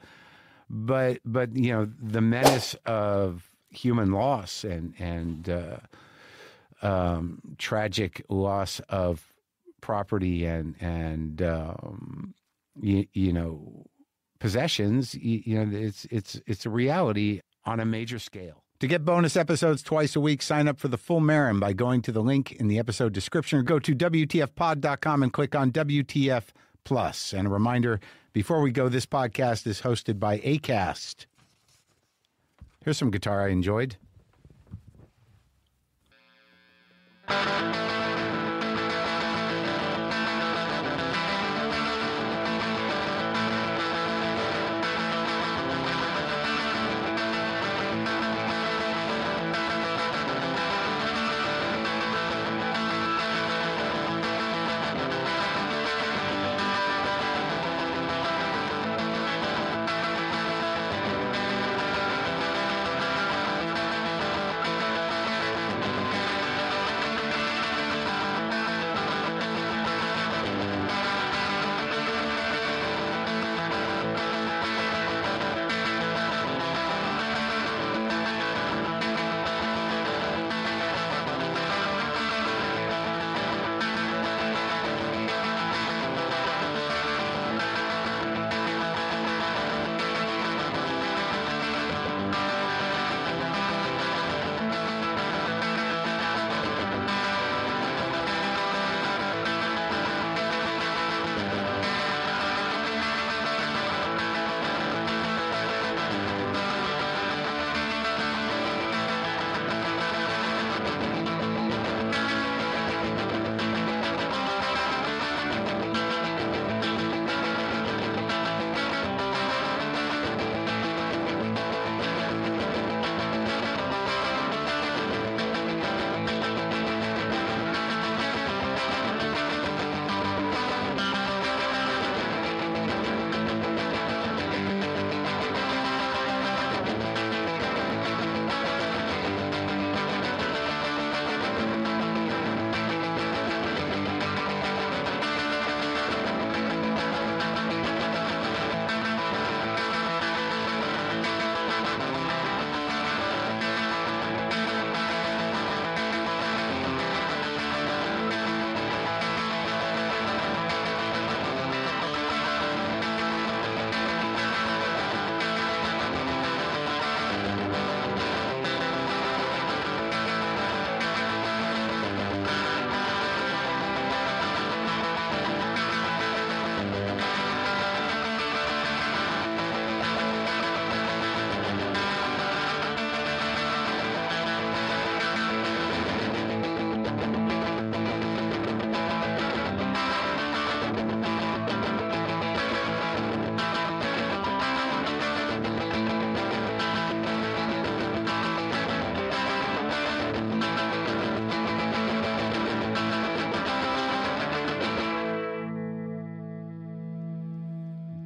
But you know, the menace of human loss and tragic loss of property and you know, possessions, you know, it's a reality on a major scale. To get bonus episodes twice a week, sign up for the Full Maron by going to the link in the episode description or go to WTFpod.com and click on WTF And a reminder, before we go, this podcast is hosted by Acast. Here's some guitar I enjoyed.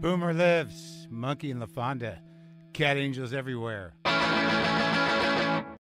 Boomer lives. Monkey and LaFonda. Cat angels everywhere.